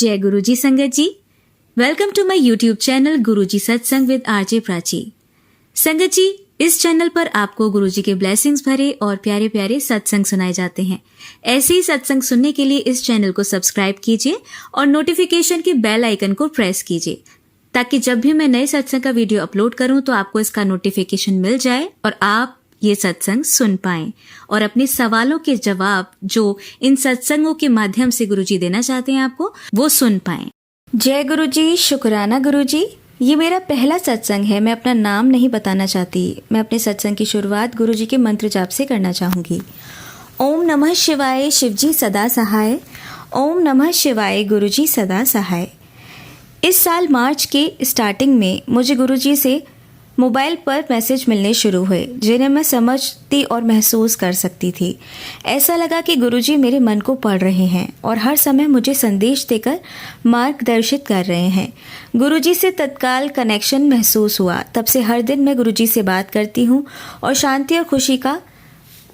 जय गुरुजी संगत जी, welcome to my YouTube channel Guruji सत्संग विद आरजे प्राची। संगत जी, इस चैनल पर आपको गुरुजी के ब्लेसिंग्स भरे और प्यारे प्यारे सत्संग सुनाए जाते हैं। ऐसे ही सत्संग सुनने के लिए इस चैनल को सब्सक्राइब कीजिए और नोटिफिकेशन के बेल आइकन को प्रेस कीजिए, ताकि जब भी मैं नए सत्संग का वीडियो अपलोड करूं तो आपको इसका नोटिफिकेशन मिल जाए और आप ये सत्संग सुन पाएं और अपने सवालों के जवाब जो इन सत्संगों के माध्यम से गुरुजी देना चाहते हैं आपको, वो सुन पाएं। जय गुरुजी, शुक्राना गुरुजी। ये मेरा पहला सत्संग है। मैं अपना नाम नहीं बताना चाहती। मैं अपने सत्संग की शुरुआत गुरुजी के मंत्र जाप से करना चाहूंगी। ओम नमः शिवाय, शिवजी सदा सहाय। ओम नमः शिवाय, गुरुजी सदा सहाय। इस साल मार्च के स्टार्टिंग में मुझे गुरुजी से मोबाइल पर मैसेज मिलने शुरू हुए, जिन्हें मैं समझती और महसूस कर सकती थी। ऐसा लगा कि गुरुजी मेरे मन को पढ़ रहे हैं और हर समय मुझे संदेश देकर मार्गदर्शित कर रहे हैं। गुरुजी से तत्काल कनेक्शन महसूस हुआ। तब से हर दिन मैं गुरुजी से बात करती हूँ और शांति और खुशी का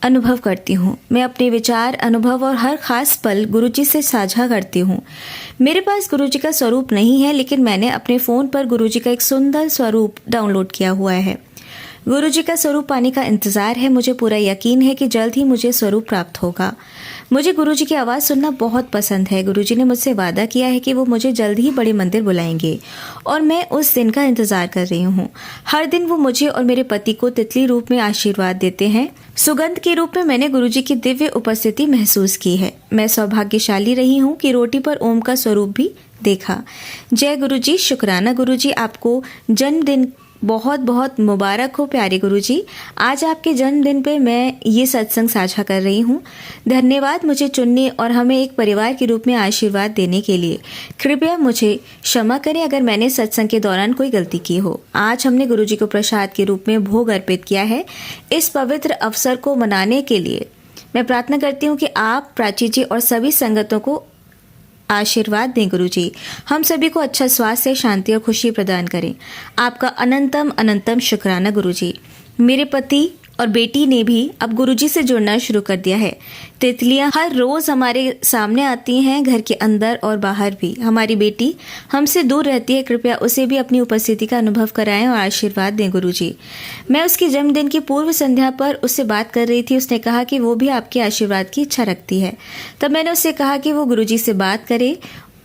अनुभव करती हूँ। मैं अपने विचार, अनुभव और हर खास पल गुरुजी से साझा करती हूँ। मेरे पास गुरुजी का स्वरूप नहीं है, लेकिन मैंने अपने फ़ोन पर गुरुजी का एक सुंदर स्वरूप डाउनलोड किया हुआ है। गुरुजी का स्वरूप पाने का इंतज़ार है। मुझे पूरा यकीन है कि जल्द ही मुझे स्वरूप प्राप्त होगा। मुझे गुरुजी की आवाज़ सुनना बहुत पसंद है। गुरुजी ने मुझसे वादा किया है कि वो मुझे जल्द ही बड़े मंदिर बुलाएंगे और मैं उस दिन का इंतज़ार कर रही हूँ। हर दिन वो मुझे और मेरे पति को तितली रूप में आशीर्वाद देते हैं। सुगंध के रूप में मैंने गुरुजी की दिव्य उपस्थिति महसूस की है। मैं सौभाग्यशाली रही हूँ कि रोटी पर ओम का स्वरूप भी देखा। जय गुरुजी, शुक्राना गुरुजी। आपको जन्मदिन बहुत बहुत मुबारक हो प्यारे गुरुजी। आज आपके जन्मदिन पे मैं ये सत्संग साझा कर रही हूँ। धन्यवाद मुझे चुनने और हमें एक परिवार के रूप में आशीर्वाद देने के लिए। कृपया मुझे क्षमा करें अगर मैंने सत्संग के दौरान कोई गलती की हो। आज हमने गुरुजी को प्रसाद के रूप में भोग अर्पित किया है। इस पवित्र अवसर को मनाने के लिए मैं प्रार्थना करती हूँ कि आप, प्राची जी और सभी संगतों को आशीर्वाद दें। गुरुजी हम सभी को अच्छा स्वास्थ्य, शांति और खुशी प्रदान करें। आपका अनंतम अनंतम शुक्राना गुरुजी। मेरे पति और बेटी ने भी अब गुरुजी से जुड़ना शुरू कर दिया है। तितलियां हर रोज हमारे सामने आती हैं, घर के अंदर और बाहर भी। हमारी बेटी हमसे दूर रहती है, कृपया उसे भी अपनी उपस्थिति का अनुभव कराएं और आशीर्वाद दें गुरुजी। मैं उसके जन्मदिन की पूर्व संध्या पर उससे बात कर रही थी। उसने कहा कि वो भी आपके आशीर्वाद की इच्छा रखती है। तब मैंने उससे कहा कि वो गुरुजी से बात करे,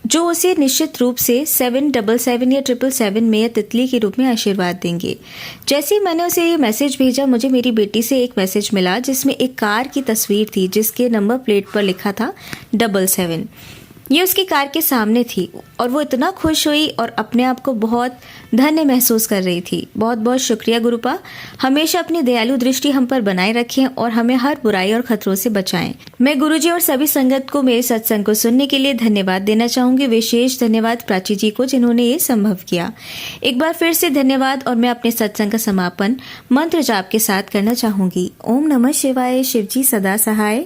जो उसे निश्चित रूप से 777 या 777 में या तितली के रूप में आशीर्वाद देंगे। जैसे ही मैंने उसे ये मैसेज भेजा, मुझे मेरी बेटी से एक मैसेज मिला जिसमें एक कार की तस्वीर थी, जिसके नंबर प्लेट पर लिखा था 77। ये उसकी कार के सामने थी और वो इतना खुश हुई और अपने आप को बहुत धन्य महसूस कर रही थी। बहुत बहुत शुक्रिया गुरुपा। हमेशा अपनी दयालु दृष्टि हम पर बनाए रखें और हमें हर बुराई और खतरों से बचाएं। मैं गुरुजी और सभी संगत को मेरे सत्संग को सुनने के लिए धन्यवाद देना चाहूंगी। विशेष धन्यवाद प्राची जी को, जिन्होंने ये संभव किया। एक बार फिर से धन्यवाद। और मैं अपने सत्संग का समापन मंत्र जाप के साथ करना चाहूंगी। ओम नमः शिवाय, शिवजी सदा सहाय।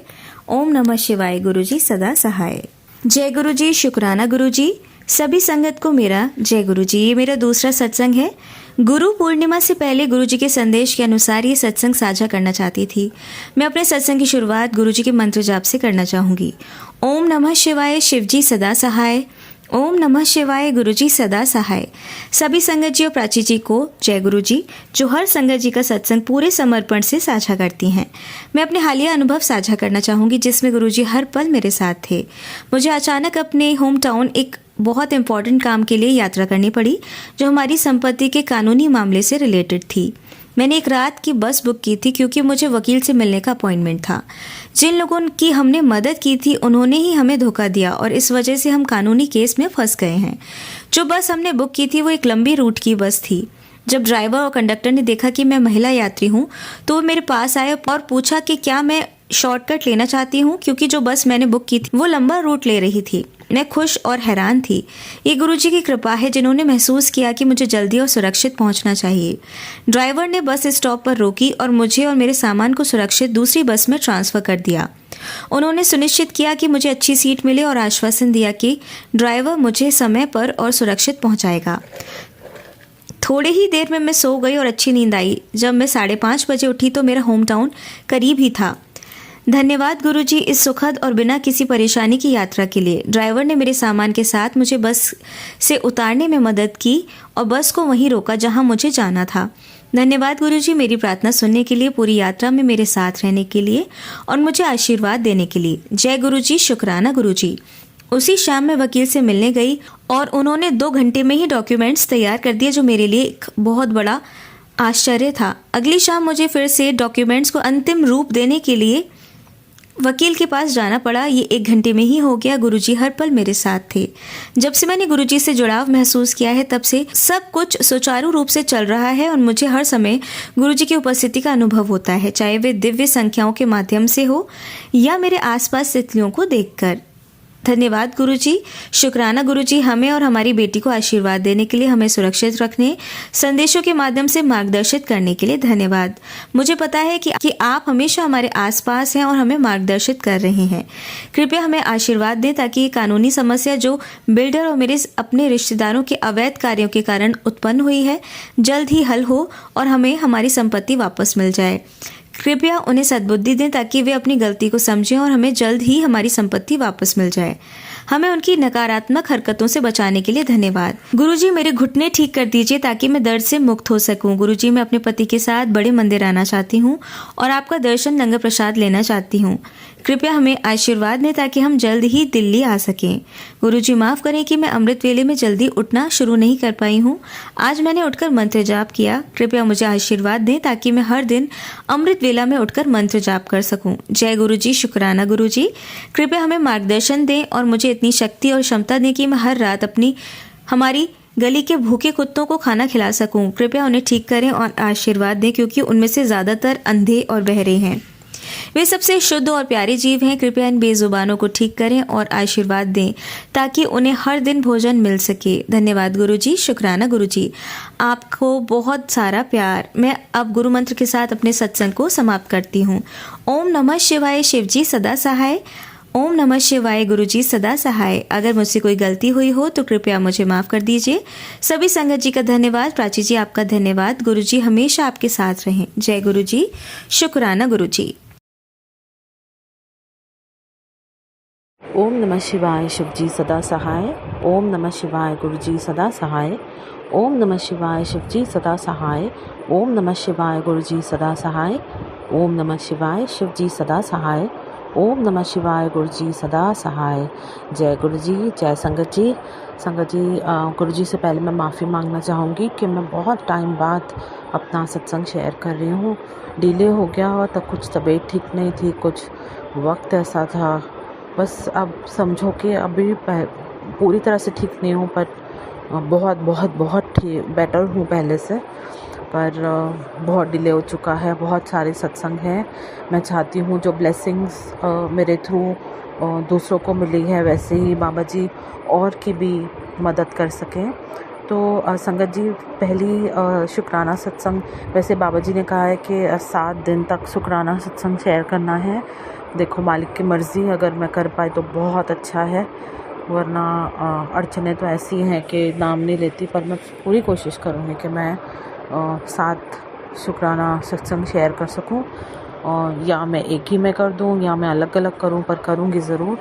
ओम नमः शिवाय, गुरुजी सदा सहाय। जय गुरुजी, शुक्राना गुरुजी। सभी संगत को मेरा जय गुरुजी। ये मेरा दूसरा सत्संग है। गुरु पूर्णिमा से पहले गुरुजी के संदेश के अनुसार ये सत्संग साझा करना चाहती थी। मैं अपने सत्संग की शुरुआत गुरुजी के मंत्र जाप से करना चाहूंगी। ओम नमः शिवाय, शिवजी सदा सहाय। ओम नमः शिवाय, गुरुजी सदा सहाय। सभी संगत जी और प्राची जी को जय गुरुजी, जो हर संगत जी का सत्संग पूरे समर्पण से साझा करती हैं। मैं अपने हालिया अनुभव साझा करना चाहूँगी, जिसमें गुरुजी हर पल मेरे साथ थे। मुझे अचानक अपने होम टाउन एक बहुत इंपॉर्टेंट काम के लिए यात्रा करनी पड़ी, जो हमारी संपत्ति के कानूनी मामले से रिलेटेड थी। मैंने एक रात की बस बुक की थी क्योंकि मुझे वकील से मिलने का अपॉइंटमेंट था। जिन लोगों की हमने मदद की थी उन्होंने ही हमें धोखा दिया और इस वजह से हम कानूनी केस में फंस गए हैं। जो बस हमने बुक की थी वो एक लंबी रूट की बस थी। जब ड्राइवर और कंडक्टर ने देखा कि मैं महिला यात्री हूँ तो वो मेरे पास आए और पूछा कि क्या मैं शॉर्टकट लेना चाहती हूँ, क्योंकि जो बस मैंने बुक की थी वो लंबा रूट ले रही थी। मैं खुश और हैरान थी। ये गुरुजी की कृपा है, जिन्होंने महसूस किया कि मुझे जल्दी और सुरक्षित पहुंचना चाहिए। ड्राइवर ने बस स्टॉप पर रोकी और मुझे और मेरे सामान को सुरक्षित दूसरी बस में ट्रांसफ़र कर दिया। उन्होंने सुनिश्चित किया कि मुझे अच्छी सीट मिले और आश्वासन दिया कि ड्राइवर मुझे समय पर और सुरक्षित पहुंचाएगा। थोड़ी ही देर में मैं सो गई और अच्छी नींद आई। जब मैं 5:30 बजे उठी तो मेरा होम टाउन करीब ही था। धन्यवाद गुरुजी इस सुखद और बिना किसी परेशानी की यात्रा के लिए। ड्राइवर ने मेरे सामान के साथ मुझे बस से उतारने में मदद की और बस को वहीं रोका जहां मुझे जाना था। धन्यवाद गुरुजी मेरी प्रार्थना सुनने के लिए, पूरी यात्रा में मेरे साथ रहने के लिए और मुझे आशीर्वाद देने के लिए। जय गुरुजी, शुक्राना गुरुजी। उसी शाम मैं वकील से मिलने गई और उन्होंने 2 घंटे में ही डॉक्यूमेंट्स तैयार कर दिए, जो मेरे लिए एक बहुत बड़ा आश्चर्य था। अगली शाम मुझे फिर से डॉक्यूमेंट्स को अंतिम रूप देने के लिए वकील के पास जाना पड़ा। ये 1 घंटे में ही हो गया। गुरुजी हर पल मेरे साथ थे। जब से मैंने गुरुजी से जुड़ाव महसूस किया है, तब से सब कुछ सुचारू रूप से चल रहा है और मुझे हर समय गुरुजी की उपस्थिति का अनुभव होता है, चाहे वे दिव्य संख्याओं के माध्यम से हो या मेरे आसपास तितलियों को देखकर। धन्यवाद गुरुजी, शुक्राना गुरुजी हमें और हमारी बेटी को आशीर्वाद देने के लिए, हमें सुरक्षित रखने, संदेशों के माध्यम से मार्गदर्शित करने के लिए धन्यवाद। मुझे पता है कि आप हमेशा हमारे आसपास हैं और हमें मार्गदर्शित कर रहे हैं। कृपया हमें आशीर्वाद दें ताकि ये कानूनी समस्या जो बिल्डर और मेरे अपने रिश्तेदारों के अवैध कार्यों के कारण उत्पन्न हुई है, जल्द ही हल हो और हमें हमारी संपत्ति वापस मिल जाए। कृपया उन्हें सद्बुद्धि दें ताकि वे अपनी गलती को समझें और हमें जल्द ही हमारी संपत्ति वापस मिल जाए। हमें उनकी नकारात्मक हरकतों से बचाने के लिए धन्यवाद। गुरुजी मेरे घुटने ठीक कर दीजिए ताकि मैं दर्द से मुक्त हो सकूं। गुरुजी मैं अपने पति के साथ बड़े मंदिर आना चाहती हूं और आपका दर्शन लंगर प्रसाद लेना चाहती हूं। कृपया हमें आशीर्वाद दें ताकि हम जल्द ही दिल्ली आ सकें। गुरुजी माफ करें कि मैं अमृत वेले में जल्दी उठना शुरू नहीं कर पाई हूँ। आज मैंने उठकर मंत्र जाप किया। कृपया मुझे आशीर्वाद दें ताकि मैं हर दिन अमृत वेला में उठकर मंत्र जाप कर सकूं। जय गुरुजी, शुक्राना गुरुजी। कृपया हमें मार्गदर्शन दें और मुझे इतनी शक्ति और क्षमता दें कि मैं हर रात हमारी गली के भूखे कुत्तों को खाना खिला सकूं। कृपया उन्हें ठीक करें और आशीर्वाद दें क्योंकि उनमें से ज़्यादातर अंधे और बहरे हैं। वे सबसे शुद्ध और प्यारे जीव हैं। कृपया इन बेजुबानों को ठीक करें और आशीर्वाद दें ताकि उन्हें हर दिन भोजन मिल सके। धन्यवाद गुरुजी, शुक्राना गुरुजी। आपको बहुत सारा प्यार। मैं अब गुरु मंत्र के साथ अपने सत्संग को समाप्त करती हूँ। ओम नमः शिवाय, शिवजी सदा सहाय। ओम नमः शिवाय, गुरुजी सदा सहाय। अगर मुझसे कोई गलती हुई हो तो कृपया मुझे माफ़ कर दीजिए। सभी संगत जी का धन्यवाद। प्राची जी आपका धन्यवाद। गुरुजी हमेशा आपके साथ रहें। जय गुरुजी, शुक्राना गुरुजी। ओम नमः शिवाय, शिवजी सदा सहाय। ओम नमः शिवाय, गुरुजी सदा सहाय। ओम नमः शिवाय, शिवजी सदा सहाय। ओम नमः शिवाय, गुरुजी सदा सहाय। ओम नमः शिवाय, शिवजी सदा सहाय। ओम नमः शिवाय, गुरुजी सदा सहाय। जय गुरुजी, जय संगत जी। संगत जी, गुरुजी से पहले मैं माफ़ी मांगना चाहूँगी कि मैं बहुत टाइम बाद अपना सत्संग शेयर कर रही हूँ। डिले हो गया और तब कुछ तबीयत ठीक नहीं थी, कुछ वक्त ऐसा था। बस अब समझो कि अभी पूरी तरह से ठीक नहीं हूँ, पर बहुत बहुत बहुत बेटर हूँ पहले से, पर बहुत डिले हो चुका है। बहुत सारे सत्संग हैं। मैं चाहती हूँ जो ब्लेसिंग्स मेरे थ्रू दूसरों को मिली है, वैसे ही बाबा जी और की भी मदद कर सकें। तो संगत जी, पहली शुक्राना सत्संग, वैसे बाबा जी ने कहा है कि 7 दिन तक शुक्राना सत्संग शेयर करना है। देखो मालिक की मर्ज़ी, अगर मैं कर पाई तो बहुत अच्छा है, वरना अड़चने तो ऐसी हैं कि नाम नहीं लेती। पर मैं पूरी कोशिश करूँगी कि मैं 7 शुक्राना सत्संग शेयर कर सकूँ, और या मैं एक ही में कर दूँ या मैं अलग अलग करूँ, पर करूँगी ज़रूर।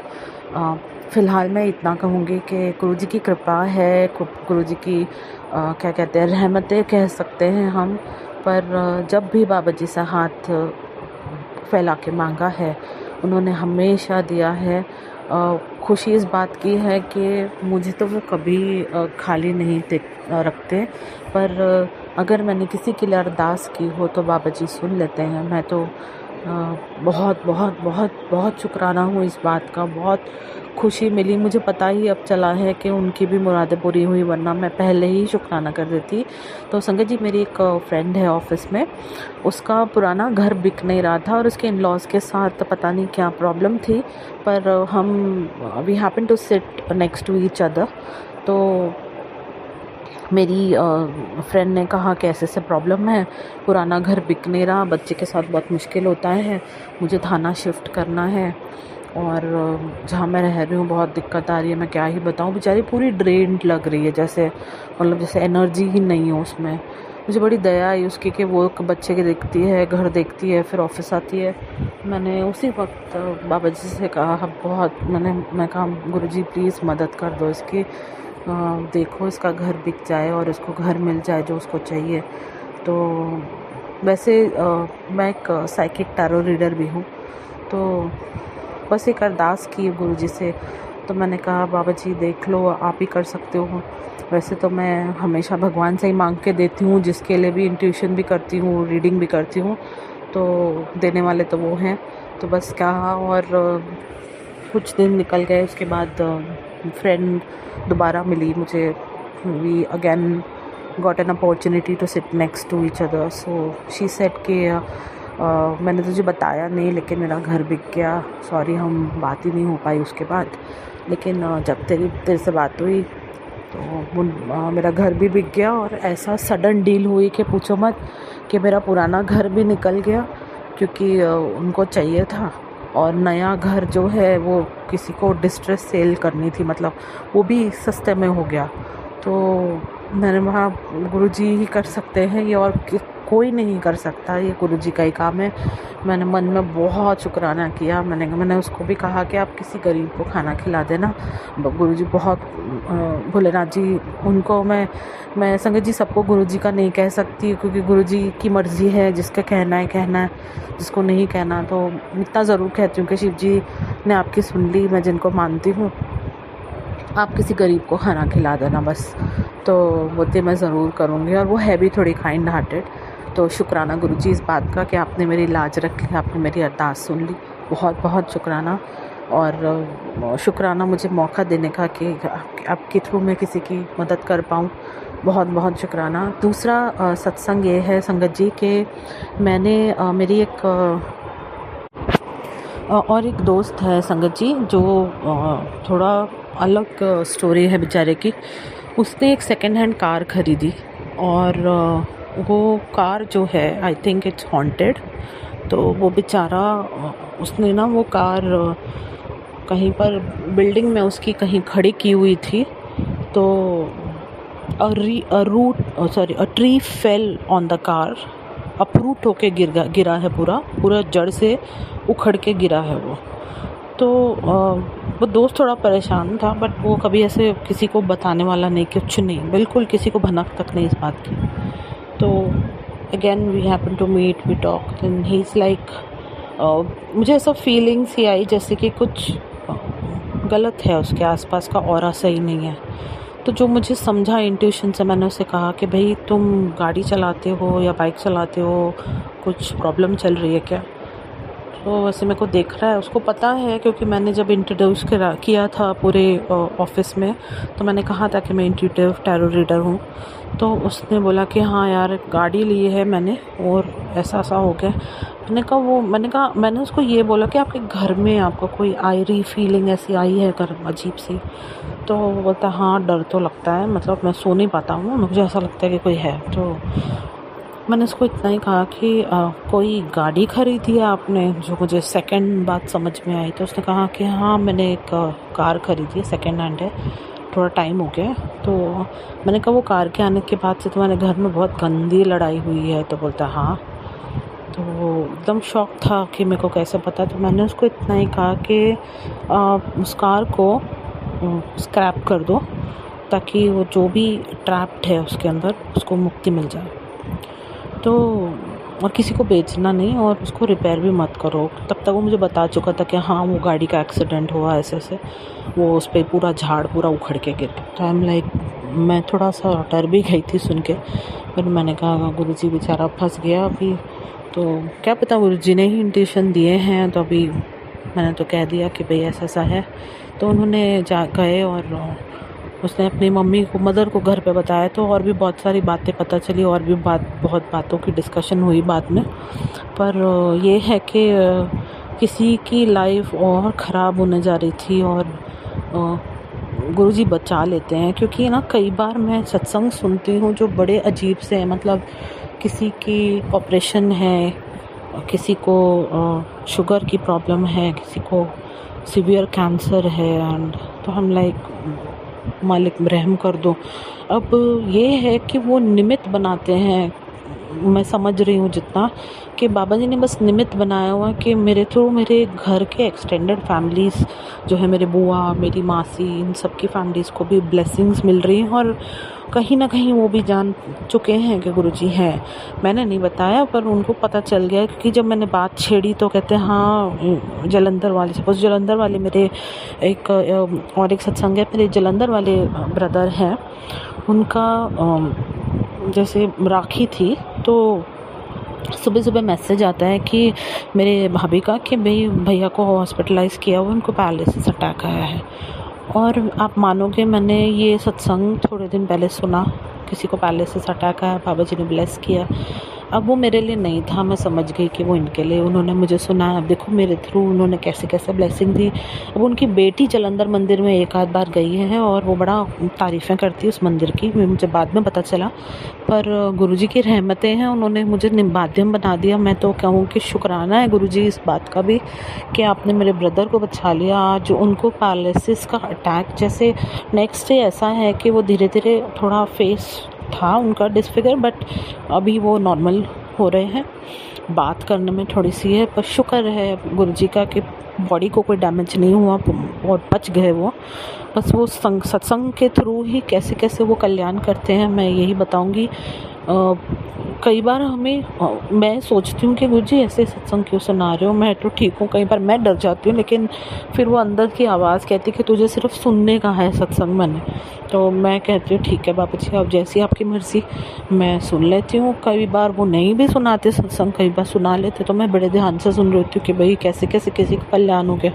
फ़िलहाल मैं इतना कहूँगी कि गुरुजी की कृपा है, गुरुजी की क्या कहते हैं, रहमतें कह सकते हैं हम। पर जब भी बाबा जी से हाथ फैला के मांगा है, उन्होंने हमेशा दिया है। खुशी इस बात की है कि मुझे तो वो कभी खाली नहीं रखते, पर अगर मैंने किसी के लिए अरदास की हो तो बाबा जी सुन लेते हैं। मैं तो बहुत बहुत बहुत बहुत शुक्राना हूँ इस बात का। बहुत खुशी मिली, मुझे पता ही अब चला है कि उनकी भी मुरादें पूरी हुई, वरना मैं पहले ही शुक्राना कर देती। तो संगत जी, मेरी एक फ्रेंड है ऑफिस में, उसका पुराना घर बिक नहीं रहा था और उसके इन-लॉज़ के साथ पता नहीं क्या प्रॉब्लम थी, पर we happen to sit next to each other. तो मेरी फ्रेंड ने कहा कि ऐसे प्रॉब्लम है, पुराना घर बिक नहीं रहा, बच्चे के साथ बहुत मुश्किल होता है, मुझे थाना शिफ्ट करना है और जहाँ मैं रह रही हूँ बहुत दिक्कत आ रही है। मैं क्या ही बताऊँ, बेचारी पूरी ड्रेन्ड लग रही है, जैसे मतलब जैसे एनर्जी ही नहीं हो उसमें। मुझे बड़ी दया आई उसकी कि वो बच्चे के देखती है, घर देखती है, फिर ऑफिस आती है। मैंने उसी वक्त बाबा जी से कहा, मैं कहा गुरुजी प्लीज़ मदद कर दो इसकी, देखो इसका घर बिक जाए और इसको घर मिल जाए जो उसको चाहिए। तो वैसे मैं एक साइकिक टैरो रीडर भी हूँ, तो बस एक अरदास की गुरुजी से। तो मैंने कहा बाबा जी देख लो, आप ही कर सकते हो। वैसे तो मैं हमेशा भगवान से ही मांग के देती हूँ, जिसके लिए भी इंट्यूशन भी करती हूँ, रीडिंग भी करती हूँ, तो देने वाले तो वो हैं। तो बस कहा और कुछ दिन निकल गए। उसके बाद फ्रेंड दोबारा मिली मुझे, we again got an opportunity to sit next to each other. So she said कि मैंने तुझे बताया नहीं, लेकिन मेरा घर बिक गया, सॉरी हम बात ही नहीं हो पाई उसके बाद। लेकिन जब तेरे से बात हुई तो मेरा घर भी बिक गया, और ऐसा सडन डील हुई कि पूछो मत, कि मेरा पुराना घर भी निकल गया क्योंकि उनको चाहिए था, और नया घर जो है वो किसी को डिस्ट्रेस सेल करनी थी, मतलब वो भी सस्ते में हो गया। तो मैंने वहाँ गुरुजी ही कर सकते हैं ये, और कोई नहीं कर सकता, ये गुरुजी का ही काम है। मैंने मन में बहुत शुक्राना किया। मैंने उसको भी कहा कि आप किसी गरीब को खाना खिला देना। गुरुजी बहुत भोलेनाथ जी, उनको मैं संगत जी सबको गुरुजी का नहीं कह सकती, क्योंकि गुरुजी की मर्ज़ी है, जिसका कहना है, जिसको नहीं कहना तो इतना ज़रूर कहती हूँ कि शिव जी ने आपकी सुन ली। मैं जिनको मानती हूँ, आप किसी गरीब को खाना खिला देना बस, तो वो तो मैं ज़रूर करूँगी। और वो है भी थोड़ी काइंड हार्टेड। तो शुक्राना गुरुजी इस बात का कि आपने मेरी लाज रख ली, आपने मेरी अरदास सुन ली, बहुत बहुत शुक्राना। और शुक्राना मुझे मौका देने का कि आपके थ्रू मैं किसी की मदद कर पाऊँ, बहुत बहुत शुक्राना। दूसरा सत्संग ये है संगत जी कि मैंने मेरी एक और एक दोस्त है संगत जी, जो थोड़ा अलग स्टोरी है बेचारे की। उसने एक सेकेंड हैंड कार ख़रीदी, और वो कार जो है आई थिंक इट्स हॉन्टेड। तो वो बेचारा उसने ना वो कार कहीं पर बिल्डिंग में उसकी कहीं खड़ी की हुई थी, तो a tree fell on the car, uproot होके गिरा है, पूरा जड़ से उखड़ के गिरा है वो। तो वो दोस्त थोड़ा परेशान था, बट वो कभी ऐसे किसी को बताने वाला नहीं, कुछ नहीं, बिल्कुल किसी को भनक तक नहीं इस बात की। तो again we happen to meet, we talk, and he is like, मुझे ऐसा फीलिंग्स ही आई जैसे कि कुछ गलत है, उसके आसपास का ऑरा सही नहीं है। तो जो मुझे समझा इंट्यूशन से, मैंने उसे कहा कि भाई तुम गाड़ी चलाते हो या बाइक चलाते हो, कुछ प्रॉब्लम चल रही है क्या? तो वैसे मेरे को देख रहा है, उसको पता है, क्योंकि मैंने जब इंट्रोड्यूस किया था पूरे ऑफिस में, तो मैंने कहा था कि मैं इंट्यूटिव टैरो रीडर हूँ। तो उसने बोला कि हाँ यार, गाड़ी ली है मैंने और ऐसा हो गया। मैंने उसको ये बोला कि आपके घर में आपको कोई आयरी फीलिंग ऐसी आई है कर अजीब सी? तो वो बोलता हाँ, डर तो लगता है, मतलब मैं सो नहीं पाता हूँ, मुझे ऐसा लगता है कि कोई है। तो मैंने उसको इतना ही कहा कि कोई गाड़ी खरीदी है आपने, जो मुझे सेकंड बात समझ में आई। तो उसने कहा कि हाँ, मैंने एक कार खरीदी है, सेकंड हैंड है, थोड़ा टाइम हो गया। तो मैंने कहा वो कार के आने के बाद से तुम्हारे घर में बहुत गंदी लड़ाई हुई है? तो बोलता हाँ। तो वो एकदम शॉक था कि मेरे को कैसे पता। तो मैंने उसको इतना ही कहा कि उस कार को स्क्रैप कर दो, ताकि वो जो भी ट्रैप्ड है उसके अंदर, उसको मुक्ति मिल जाए। तो और किसी को बेचना नहीं, और उसको रिपेयर भी मत करो। तब तक वो मुझे बता चुका था कि हाँ, वो गाड़ी का एक्सीडेंट हुआ ऐसे, वो उस पर पूरा झाड़ पूरा उखड़ के गिर गया। तो आई एम लाइक, मैं थोड़ा सा डर भी गई थी सुन के। फिर मैंने कहा गुरुजी बेचारा फंस गया अभी, तो क्या पता गुरुजी ने ही इंट्यूशन दिए हैं। तो अभी मैंने तो कह दिया कि भाई ऐसा है। तो उन्होंने गए और उसने अपनी मदर को घर पे बताया। तो और भी बहुत सारी बातें पता चली, और भी बहुत बातों की डिस्कशन हुई बाद में। पर ये है कि किसी की लाइफ और ख़राब होने जा रही थी, और गुरुजी बचा लेते हैं। क्योंकि ना कई बार मैं सत्संग सुनती हूँ जो बड़े अजीब से हैं, मतलब किसी की ऑपरेशन है, किसी को शुगर की प्रॉब्लम है, किसी को सीवियर कैंसर है, एंड तो हम लाइक मालिक रहम कर दो। अब ये है कि वो निमित्त बनाते हैं, मैं समझ रही हूँ जितना, कि बाबा जी ने बस निमित्त बनाया हुआ कि मेरे थ्रू मेरे घर के एक्सटेंडेड फैमिलीज़ जो है, मेरे बुआ, मेरी मासी, इन सब की फैमिलीज़ को भी ब्लेसिंग्स मिल रही हैं। और कहीं ना कहीं वो भी जान चुके हैं कि गुरुजी हैं। मैंने नहीं बताया पर उनको पता चल गया, क्योंकि जब मैंने बात छेड़ी तो कहते हैं हाँ जलंधर वाले, सपोज जलंधर वाले मेरे एक और एक सत्संग है, मेरे जलंधर वाले ब्रदर हैं, उनका जैसे राखी थी तो सुबह सुबह मैसेज आता है कि मेरे भाभी का कि भाई भैया को हॉस्पिटलाइज़ किया हुआ, उनको पैरालिसिस अटैक आया है। और आप मानोगे, मैंने ये सत्संग थोड़े दिन पहले सुना, किसी को पैरालिसिस अटैक आया, बाबा जी ने ब्लेस किया। अब वो मेरे लिए नहीं था, मैं समझ गई कि वो इनके लिए उन्होंने मुझे सुनाया। अब देखो मेरे थ्रू उन्होंने कैसे कैसे ब्लेसिंग दी। अब उनकी बेटी जलंधर मंदिर में एक आध बार गई है और वो बड़ा तारीफ़ें करती है उस मंदिर की, मुझे बाद में पता चला। पर गुरुजी की रहमतें हैं, उन्होंने मुझे माध्यम बना दिया। मैं तो कहूँ कि शुक्राना है गुरुजी इस बात का भी कि आपने मेरे ब्रदर को बचा लिया। आज उनको पैरालिसिस का अटैक, जैसे नेक्स्ट डे ऐसा है कि वो धीरे धीरे थोड़ा फेस था उनका डिसफिगर, बट अभी वो नॉर्मल हो रहे हैं, बात करने में थोड़ी सी है। पर शुक्र है गुरुजी का कि बॉडी को कोई डैमेज नहीं हुआ और बच गए वो। बस वो सत्संग के थ्रू ही कैसे कैसे वो कल्याण करते हैं, मैं यही बताऊंगी। कई बार मैं सोचती हूँ कि गुरुजी ऐसे सत्संग क्यों सुना रहे हो, मैं तो ठीक हूँ। कई बार मैं डर जाती हूँ, लेकिन फिर वो अंदर की आवाज़ कहती है कि तुझे सिर्फ सुनने का है सत्संग मैंने। तो मैं कहती हूँ ठीक है बाबा जी, अब जैसी आपकी मर्ज़ी, मैं सुन लेती हूँ। कई बार वो नहीं भी सुनाते सत्संग, कई बार सुना लेते, तो मैं बड़े ध्यान से सुन रही होती हूँ कि भाई कैसे कैसे किसी का कल्याण हो गया।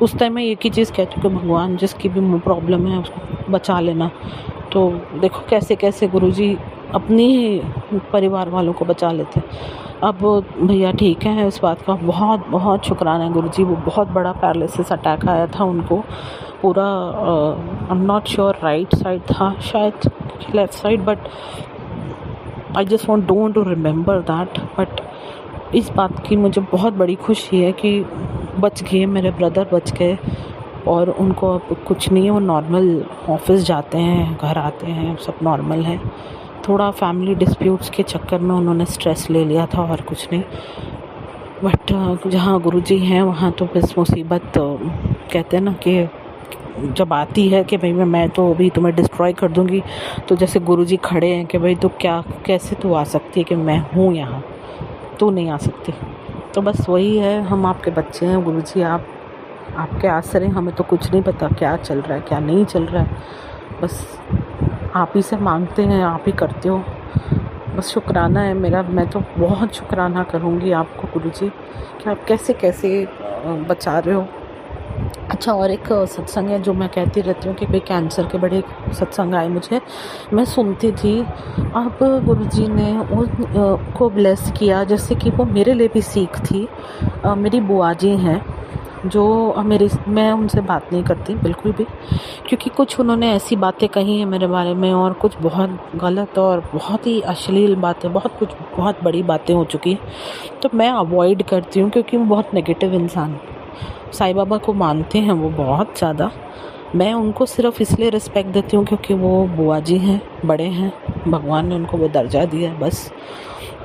उस टाइम मैं एक ही चीज़ कहती हूँ कि भगवान जिसकी भी प्रॉब्लम है उसको बचा लेना। तो देखो कैसे कैसे गुरुजी अपनी ही परिवार वालों को बचा लेते हैं। अब भैया ठीक है, इस बात का बहुत बहुत शुक्राना है गुरुजी। वो बहुत बड़ा पैरालिसिस अटैक आया था उनको, पूरा I am not sure right side था शायद, left side, but I just don't to remember that. But इस बात की मुझे बहुत बड़ी खुशी है कि बच गए, मेरे ब्रदर बच गए और उनको अब कुछ नहीं है। वो नॉर्मल ऑफिस जाते हैं, घर आते हैं, सब नॉर्मल है। थोड़ा फैमिली डिस्प्यूट्स के चक्कर में उन्होंने स्ट्रेस ले लिया था और कुछ नहीं। बट जहाँ गुरुजी हैं वहाँ तो बस मुसीबत कहते हैं ना कि जब आती है कि भाई मैं तो अभी तुम्हें डिस्ट्रॉय कर दूँगी, तो जैसे गुरुजी खड़े हैं कि भाई तो क्या कैसे तू आ सकती है कि मैं हूँ यहाँ, तू नहीं आ सकती। तो बस वही है, हम आपके बच्चे हैं गुरुजी, आप आपके आसरे, हमें तो कुछ नहीं पता क्या चल रहा है क्या नहीं चल रहा है, बस आप ही से मांगते हैं, आप ही करते हो। बस शुक्राना है मेरा, मैं तो बहुत शुक्राना करूँगी आपको गुरुजी कि आप कैसे कैसे बचा रहे हो। अच्छा, और एक सत्संग है जो मैं कहती रहती हूँ कि भाई कैंसर के बड़े सत्संग आए मुझे, मैं सुनती थी। अब गुरुजी ने उनको ब्लेस किया, जैसे कि वो मेरे लिए भी सीख थी। मेरी बुआ जी हैं जो मैं उनसे बात नहीं करती बिल्कुल भी, क्योंकि कुछ उन्होंने ऐसी बातें कही हैं मेरे बारे में और कुछ बहुत गलत और बहुत ही अश्लील बातें, बहुत बड़ी बातें हो चुकी, तो मैं अवॉइड करती हूँ क्योंकि वो बहुत नेगेटिव इंसान, साईं बाबा को मानते हैं वो बहुत ज़्यादा। मैं उनको सिर्फ इसलिए रिस्पेक्ट देती हूँ क्योंकि वो बुआ जी हैं, बड़े हैं, भगवान ने उनको वो दर्जा दिया है बस।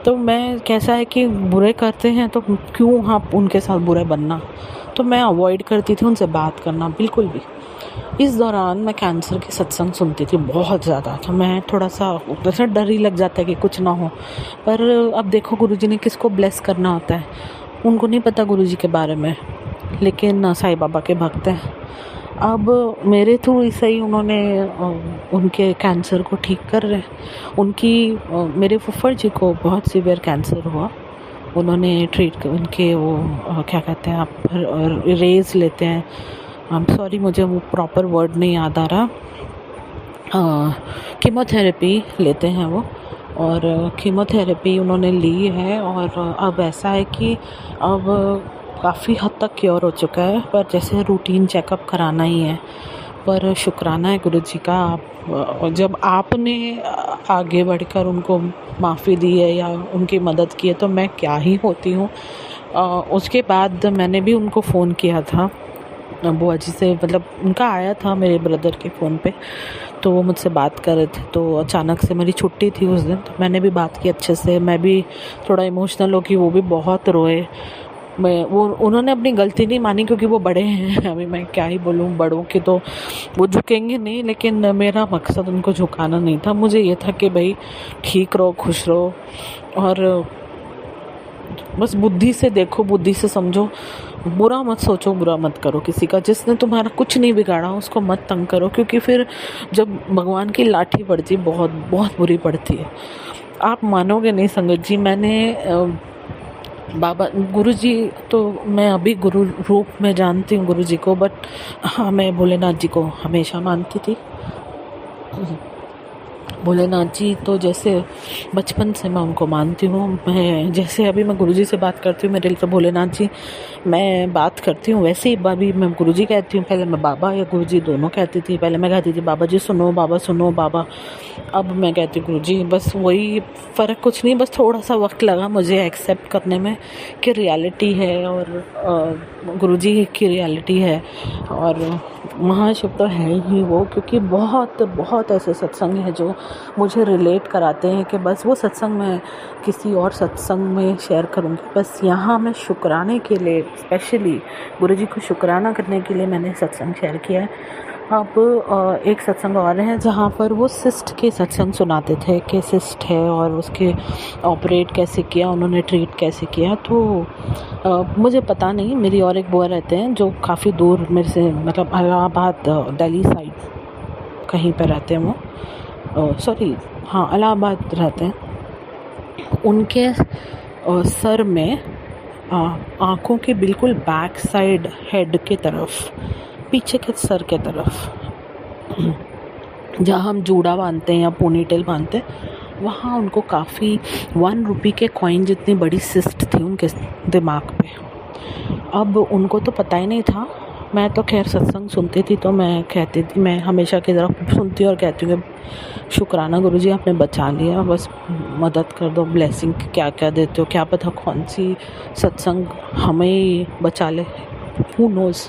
तो मैं कैसा है कि बुरे करते हैं तो क्यों आप उनके साथ बुरे बनना, तो मैं अवॉइड करती थी उनसे बात करना बिल्कुल भी। इस दौरान मैं कैंसर के सत्संग सुनती थी बहुत ज़्यादा, तो मैं थोड़ा सा जैसे डर ही लग जाता है कि कुछ ना हो। पर अब देखो गुरुजी ने किसको ब्लेस करना होता है, उनको नहीं पता गुरुजी के बारे में, लेकिन साईं बाबा के भक्त हैं। अब मेरे थ्रू ऐसे ही उन्होंने उनके कैंसर को ठीक कर रहे हैं। मेरे फुफ्फड़ जी को बहुत सीवियर कैंसर हुआ, उन्होंने उनके वो क्या कहते हैं आप रेज लेते हैं, आई एम सॉरी मुझे वो प्रॉपर वर्ड नहीं याद आ रहा, कीमोथेरेपी लेते हैं वो, और कीमोथेरेपी उन्होंने ली है। और अब ऐसा है कि अब काफ़ी हद तक क्योर हो चुका है, पर जैसे रूटीन चेकअप कराना ही है। पर शुक्राना है गुरुजी का, आप जब आपने आगे बढ़कर उनको माफ़ी दी है या उनकी मदद की है तो मैं क्या ही होती हूँ। उसके बाद मैंने भी उनको फ़ोन किया था बुआ जी से, मतलब उनका आया था मेरे ब्रदर के फ़ोन पे, तो वो मुझसे बात कर रहे थे। तो अचानक से मेरी छुट्टी थी उस दिन, तो मैंने भी बात की अच्छे से। मैं भी थोड़ा इमोशनल हो गई, वो भी बहुत रोए। उन्होंने अपनी गलती नहीं मानी क्योंकि वो बड़े हैं। अभी मैं क्या ही बोलूँ, बड़ों के तो वो झुकेंगे नहीं, लेकिन मेरा मकसद उनको झुकाना नहीं था। मुझे ये था कि भाई ठीक रहो, खुश रहो, और बस बुद्धि से देखो, बुद्धि से समझो, बुरा मत सोचो, बुरा मत करो किसी का। जिसने तुम्हारा कुछ नहीं बिगाड़ा उसको मत तंग करो, क्योंकि फिर जब भगवान की लाठी पड़ती है बहुत बहुत बुरी पड़ती है। आप मानोगे नहीं संगत जी, मैंने बाबा गुरु जी तो मैं अभी गुरु रूप में जानती हूँ गुरु जी को, बट हाँ मैं भोलेनाथ जी को हमेशा मानती थी। भोलेनाथ जी तो जैसे बचपन से मैं उनको मानती हूँ। मैं जैसे अभी मैं गुरुजी से बात करती हूँ, मेरे लिए तो भोलेनाथ जी मैं बात करती हूँ, वैसे ही अभी मैं गुरुजी कहती हूँ। पहले मैं बाबा या गुरुजी दोनों कहती थी। पहले मैं कहती थी बाबा जी सुनो, बाबा सुनो, बाबा। अब मैं कहती हूँ गुरुजी। बस वही फ़र्क, कुछ नहीं, बस थोड़ा सा वक्त लगा मुझे एक्सेप्ट करने में कि रियलिटी है, और गुरुजी की रियलिटी है, और महाशिव तो है ही वो। क्योंकि बहुत बहुत ऐसे सत्संग हैं जो मुझे रिलेट कराते हैं कि बस वो सत्संग मैं किसी और सत्संग में शेयर करूँगी। बस यहाँ मैं शुक्राने के लिए, स्पेशली गुरुजी को शुक्राना करने के लिए मैंने सत्संग शेयर किया है। अब एक सत्संग और है जहाँ पर वो सिस्ट के सत्संग सुनाते थे कि सिस्ट है और उसके ऑपरेट कैसे किया, उन्होंने ट्रीट कैसे किया। तो मुझे पता नहीं, मेरी और एक बुआ रहते हैं जो काफ़ी दूर मेरे से, मतलब इलाहाबाद दिल्ली साइड कहीं पर रहते हैं वो, सॉरी हाँ इलाहाबाद रहते हैं। उनके सर में आँखों के बिल्कुल बैक साइड हेड के तरफ, पीछे के सर के तरफ जहाँ हम जूड़ा बांधते हैं या पोनीटेल बांधते हैं, वहाँ उनको काफ़ी 1 रुपये के कॉइन जितनी बड़ी सिस्ट थी उनके दिमाग पे। अब उनको तो पता ही नहीं था। मैं तो खैर सत्संग सुनती थी, तो मैं कहती थी, मैं हमेशा की तरफ सुनती और कहती हूँ कि शुक्राना गुरुजी आपने बचा लिया, बस मदद कर दो, ब्लेसिंग क्या क्या देते हो, क्या पता कौन सी सत्संग हमें बचा ले, हू नोज़।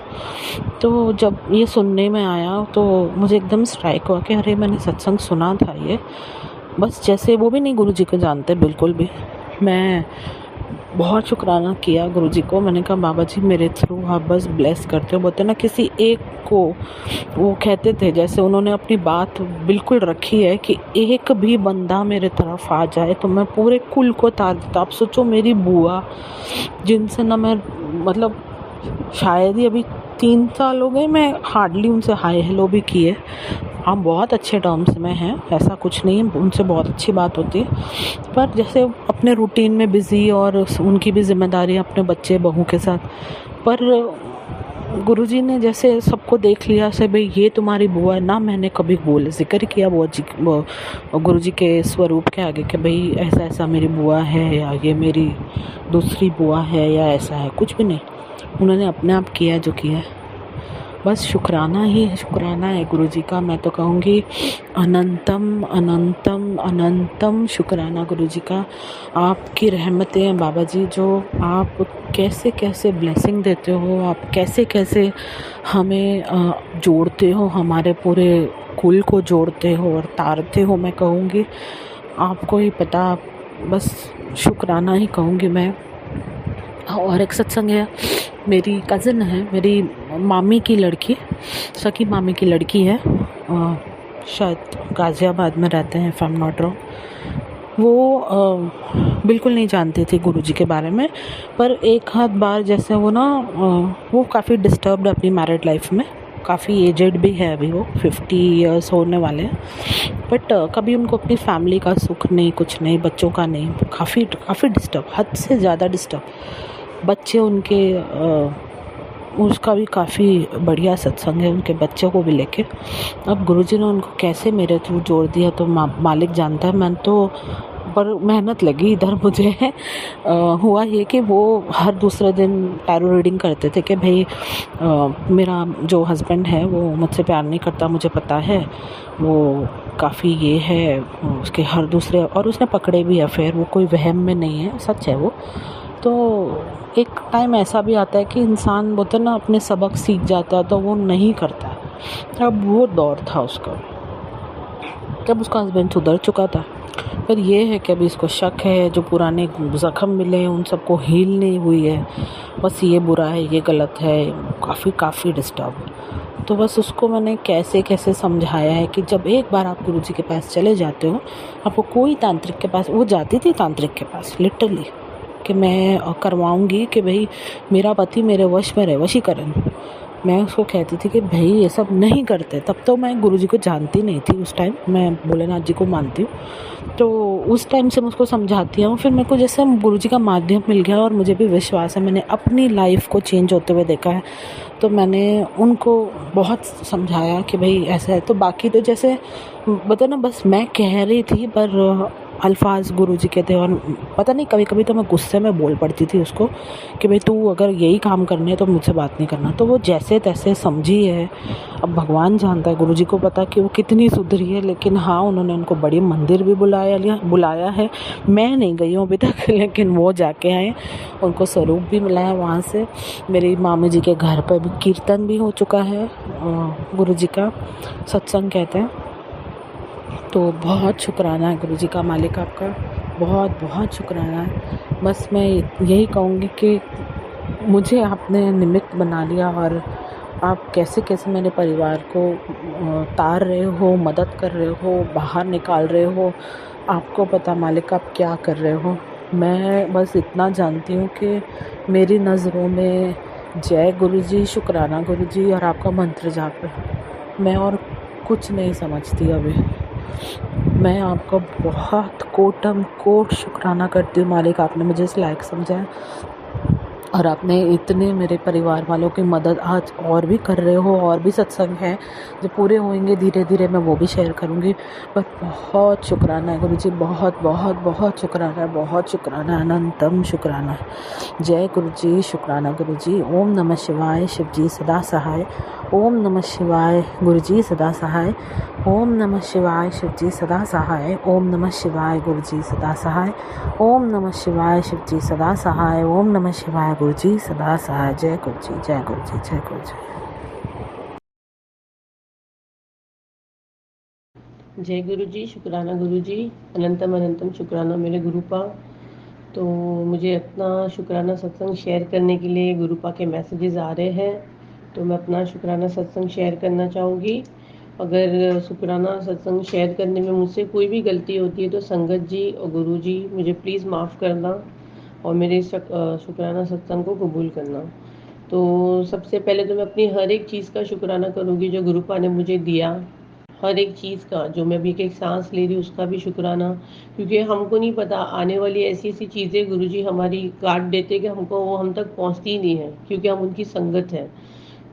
तो जब ये सुनने में आया तो मुझे एकदम स्ट्राइक हुआ कि अरे मैंने सत्संग सुना था ये। बस जैसे वो भी नहीं गुरुजी को जानते बिल्कुल भी। मैं बहुत शुक्राना किया गुरुजी को। मैंने कहा बाबा जी मेरे थ्रू आप बस ब्लेस करते हो। बोलते ना किसी एक को, वो कहते थे जैसे उन्होंने अपनी बात बिल्कुल रखी है कि एक भी बंदा मेरे तरफ आ जाए तो मैं पूरे कुल को तार देता। आप सोचो मेरी बुआ जिनसे ना मैं, मतलब शायद ही अभी 3 साल हो गए मैं हार्डली उनसे हाय हेलो भी किए। हम बहुत अच्छे टर्म्स में हैं, ऐसा कुछ नहीं है, उनसे बहुत अच्छी बात होती है। पर जैसे अपने रूटीन में बिज़ी, और उनकी भी जिम्मेदारी अपने बच्चे बहू के साथ। पर गुरुजी ने जैसे सबको देख लिया से भाई ये तुम्हारी बुआ है ना। मैंने कभी जिक्र किया बुआ जी, गुरुजी के स्वरूप के आगे कि भाई ऐसा ऐसा मेरी बुआ है, या ये मेरी दूसरी बुआ है, या ऐसा है, कुछ भी नहीं। उन्होंने अपने आप किया जो किया है। बस शुक्राना ही शुक्राना है गुरुजी का। मैं तो कहूँगी अनंतम अनंतम अनंतम शुक्राना गुरुजी का। आपकी रहमतें हैं बाबा जी, जो आप कैसे कैसे ब्लेसिंग देते हो, आप कैसे कैसे हमें जोड़ते हो, हमारे पूरे कुल को जोड़ते हो और तारते हो। मैं कहूँगी आपको ही पता, बस शुक्राना ही कहूँगी मैं। और एक सत्संग है, मेरी कज़न है, मेरी मामी की लड़की, सकी मामी की लड़की है, शायद गाज़ियाबाद में रहते हैं if I am not wrong. वो बिल्कुल नहीं जानती थी गुरुजी के बारे में, पर एक आध बार जैसे वो ना, वो काफ़ी डिस्टर्ब्ड अपनी मैरिड लाइफ में, काफ़ी एजेड भी है अभी, वो 50 ईयर्स होने वाले हैं। बट कभी उनको अपनी फैमिली का सुख नहीं, कुछ नहीं, बच्चों का नहीं, काफ़ी डिस्टर्ब, हद से ज़्यादा डिस्टर्ब। बच्चे उनके, उसका भी काफ़ी बढ़िया सत्संग है उनके बच्चों को भी लेके। अब गुरुजी ने उनको कैसे मेरे थ्रू जोड़ दिया तो मालिक जानता है। मैं तो पर मेहनत लगी इधर मुझे। हुआ ये कि वो हर दूसरे दिन टैरो रीडिंग करते थे कि भाई मेरा जो हस्बैंड है वो मुझसे प्यार नहीं करता, मुझे पता है, वो काफ़ी ये है, उसके हर दूसरे, और उसने पकड़े भी अफेयर, वो कोई वहम में नहीं है, सच है वो। तो एक टाइम ऐसा भी आता है कि इंसान बोलते हैं ना अपने सबक सीख जाता है तो वो नहीं करता है। अब वो दौर था उसका, जब उसका हस्बैंड सुधर चुका था। पर ये है कि अभी इसको शक है, जो पुराने ज़ख्म मिले हैं उन सबको हील नहीं हुई है, बस ये बुरा है, ये गलत है, काफ़ी डिस्टर्ब। तो बस उसको मैंने कैसे कैसे समझाया है कि जब एक बार आप गुरुजी के पास चले जाते हो, आपको कोई तांत्रिक के पास, वो जाती थी तांत्रिक के पास लिटरली कि मैं करवाऊंगी कि भाई मेरा पति मेरे वश में रहे, वशीकरण। मैं उसको कहती थी कि भाई ये सब नहीं करते। तब तो मैं गुरुजी को जानती नहीं थी, उस टाइम मैं भोलेनाथ जी को मानती हूँ। तो उस टाइम से मैं उसको समझाती हूँ। फिर मेरे को जैसे गुरुजी का माध्यम मिल गया और मुझे भी विश्वास है, मैंने अपनी लाइफ को चेंज होते हुए देखा है, तो मैंने उनको बहुत समझाया कि भाई ऐसा है। तो बाकी तो जैसे बता ना, बस मैं कह रही थी पर अल्फाज गुरुजी के थे, और पता नहीं कभी कभी तो मैं गुस्से में बोल पड़ती थी उसको कि भाई तू अगर यही काम करने है तो मुझसे बात नहीं करना। तो वो जैसे तैसे समझी है। अब भगवान जानता है, गुरुजी को पता कि वो कितनी सुधरी है। लेकिन हाँ, उन्होंने उनको बड़ी मंदिर भी बुलाया है। मैं नहीं गई हूँ अभी तक लेकिन वो जाके आए, उनको स्वरूप भी मिला है वहाँ से। मेरी मामी जी के घर पर भी कीर्तन भी हो चुका है, गुरुजी का सत्संग कहते हैं। तो बहुत शुक्राना है गुरुजी का, मालिक आपका बहुत बहुत शुक्राना है। बस मैं यही कहूँगी कि मुझे आपने निमित्त बना लिया, और आप कैसे कैसे मेरे परिवार को तार रहे हो, मदद कर रहे हो, बाहर निकाल रहे हो। आपको पता मालिक आप क्या कर रहे हो। मैं बस इतना जानती हूँ कि मेरी नज़रों में जय गुरुजी, शुक्राना गुरुजी और आपका मंत्र जाप है। मैं और कुछ नहीं समझती अभी। मैं आपका बहुत कोटम कोट शुक्राना करती हूँ मालिक, आपने मुझे इस लायक समझा है और आपने इतने मेरे परिवार वालों की मदद आज और भी कर रहे हो। और भी सत्संग हैं जो पूरे होंगे धीरे धीरे, मैं वो भी शेयर करूँगी। पर बहुत शुक्राना है गुरुजी, बहुत बहुत बहुत शुक्राना है, बहुत शुक्राना, अनंतम शुक्राना। जय गुरुजी, शुक्राना गुरुजी। ओम नमः शिवाय, शिवजी सदा सहाय। ओम नमः शिवाय, गुरुजी सदा सहाय। ओम नमः शिवाय, शिवजी सदा सहाय। ओम नमः शिवाय, गुरुजी सदा सहाय। ओम नमः शिवाय, शिवजी सदा सहाय। ओम नमः शिवाय, गुरुजी सदा सहाय। जय गुरुजी, जय गुरुजी, जय गुरुजी। जय गुरुजी, शुक्राना गुरुजी, अनंतम अनंतम शुक्राना मेरे गुरुपा। तो मुझे अपना शुक्राना सत्संग शेयर करने के लिए गुरुपा के मैसेजेस आ रहे हैं, तो मैं अपना शुक्राना सत्संग शेयर करना चाहूँगी। अगर शुक्राना सत्संग शेयर करने में मुझसे कोई भी गलती होती है तो संगत जी और गुरुजी मुझे प्लीज़ माफ़ करना और मेरे शुक्राना सत्संग को कबूल करना। तो सबसे पहले तो मैं अपनी हर एक चीज़ का शुक्राना करूँगी जो गुरुपा ने मुझे दिया, हर एक चीज़ का। जो मैं अभी एक सांस ले रही हूँ उसका भी शुक्राना, क्योंकि हमको नहीं पता आने वाली ऐसी ऐसी चीज़ें गुरुजी हमारी काट देते कि हमको वो हम तक पहुँचती ही नहीं है, क्योंकि हम उनकी संगत है।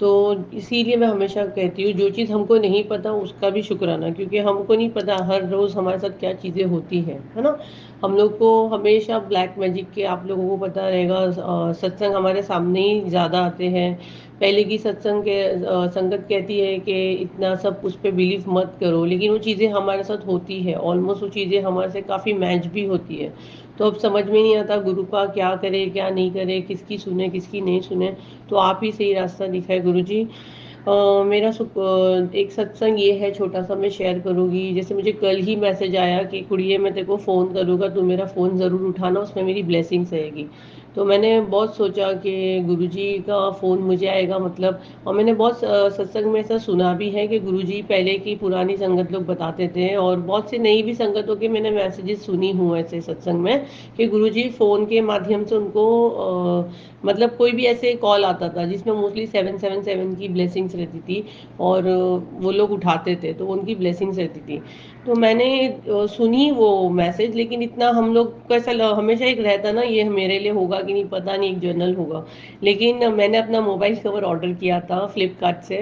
तो इसीलिए मैं हमेशा कहती हूँ जो चीज़ हमको नहीं पता उसका भी शुक्राना, क्योंकि हमको नहीं पता हर रोज़ हमारे साथ क्या चीज़ें होती है ना। हम लोग को हमेशा ब्लैक मैजिक के, आप लोगों को पता रहेगा, सत्संग हमारे सामने ही ज़्यादा आते हैं। पहले की सत्संग के संगत कहती है कि इतना सब उस पर बिलीव मत करो, लेकिन वो चीज़ें हमारे साथ होती है, ऑलमोस्ट वो चीज़ें हमारे से काफ़ी मैच भी होती है। तो अब समझ में नहीं आता गुरुपा क्या करे क्या नहीं करे, किसकी सुने किसकी नहीं सुने। तो आप ही सही रास्ता दिखाए गुरुजी। मेरा एक सत्संग ये है छोटा सा, मैं शेयर करूँगी। जैसे मुझे कल ही मैसेज आया कि कुड़िए मैं तेरे को फ़ोन करूँगा, तू मेरा फ़ोन ज़रूर उठाना, उसमें मेरी ब्लेसिंग्स रहेगी। तो मैंने बहुत सोचा कि गुरुजी का फ़ोन मुझे आएगा मतलब, और मैंने बहुत सत्संग में ऐसा सुना भी है कि गुरुजी पहले की पुरानी संगत लोग बताते थे, और बहुत सी नई भी संगतों के मैंने मैसेजेस सुनी हूँ ऐसे सत्संग में कि गुरुजी फ़ोन के माध्यम से उनको मतलब कोई भी ऐसे कॉल आता था जिसमें मोस्टली 777 की ब्लेसिंग्स रहती थी, और वो लोग उठाते थे तो उनकी ब्लेसिंग्स रहती थी। तो मैंने सुनी वो मैसेज, लेकिन इतना हम लोग का ऐसा हमेशा एक रहता ना, ये मेरे लिए होगा कि नहीं पता नहीं, एक जर्नल होगा। लेकिन मैंने अपना मोबाइल कवर ऑर्डर किया था फ्लिपकार्ट से,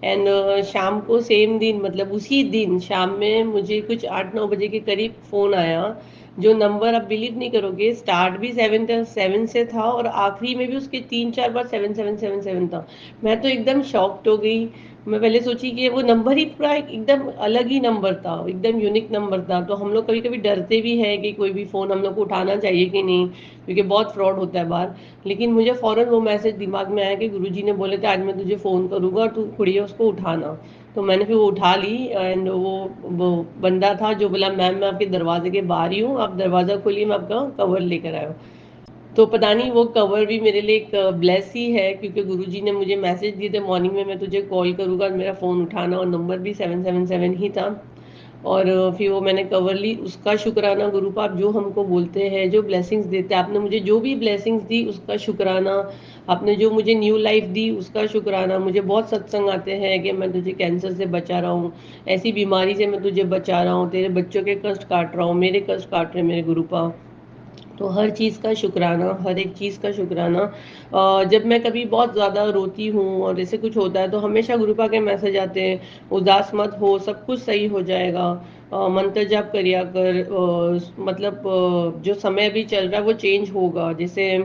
एंड शाम को सेम दिन, मतलब उसी दिन शाम में मुझे कुछ 8-9 बजे के करीब फ़ोन आया। जो नंबर, आप बिलीव नहीं करोगे, स्टार्ट भी 7 से था और आखिरी में भी उसके 3-4 बार 7777 था। मैं तो एकदम शॉक्ड हो गई। मैं पहले सोची कि वो नंबर ही पूरा एकदम अलग ही नंबर था, एकदम यूनिक नंबर था। तो हम लोग कभी-कभी डरते भी हैं कि कोई भी फ़ोन हम लोग को उठाना चाहिए कि नहीं, क्योंकि बहुत फ्रॉड होता है बाहर। लेकिन मुझे फ़ौरन वो मैसेज दिमाग में आया कि गुरुजी ने बोले थे आज मैं तुझे फ़ोन करूँगा, तू खुड़िया उसको उठाना। तो मैंने फिर वो उठा ली एंड वो बंदा था जो बोला मैम मैं आपके दरवाजे के बाहर ही हूँ, आप दरवाज़ा खोलिए, मैं आपका कवर लेकर आया हूँ। तो पता नहीं वो कवर भी मेरे लिए एक ब्लेस ही है, क्योंकि गुरुजी ने मुझे मैसेज दिए थे मॉर्निंग में मैं तुझे कॉल करूँगा, मेरा फ़ोन उठाना, और नंबर भी 777 ही था। और फिर वो मैंने कवर ली, उसका शुक्राना गुरु पाप जो हमको बोलते हैं, जो ब्लेसिंग्स देते हैं, आपने मुझे जो भी ब्लेसिंग्स दी उसका शुक्राना, आपने जो मुझे न्यू लाइफ दी उसका शुक्राना। मुझे बहुत सत्संग आते हैं कि मैं तुझे कैंसर से बचा रहा हूँ, ऐसी बीमारी से मैं तुझे बचा रहा हूँ, तेरे बच्चों के कष्ट काट रहा हूँ, मेरे कष्ट काट रहे मेरे गुरु पाप। तो हर चीज़ का शुक्राना, हर एक चीज़ का शुक्राना। जब मैं कभी बहुत ज़्यादा रोती हूँ और ऐसे कुछ होता है तो हमेशा गुरुपा के मैसेज आते हैं, उदास मत हो, सब कुछ सही हो जाएगा, मंत्र जाप करिया कर, मतलब जो समय अभी चल रहा है वो चेंज होगा। जैसे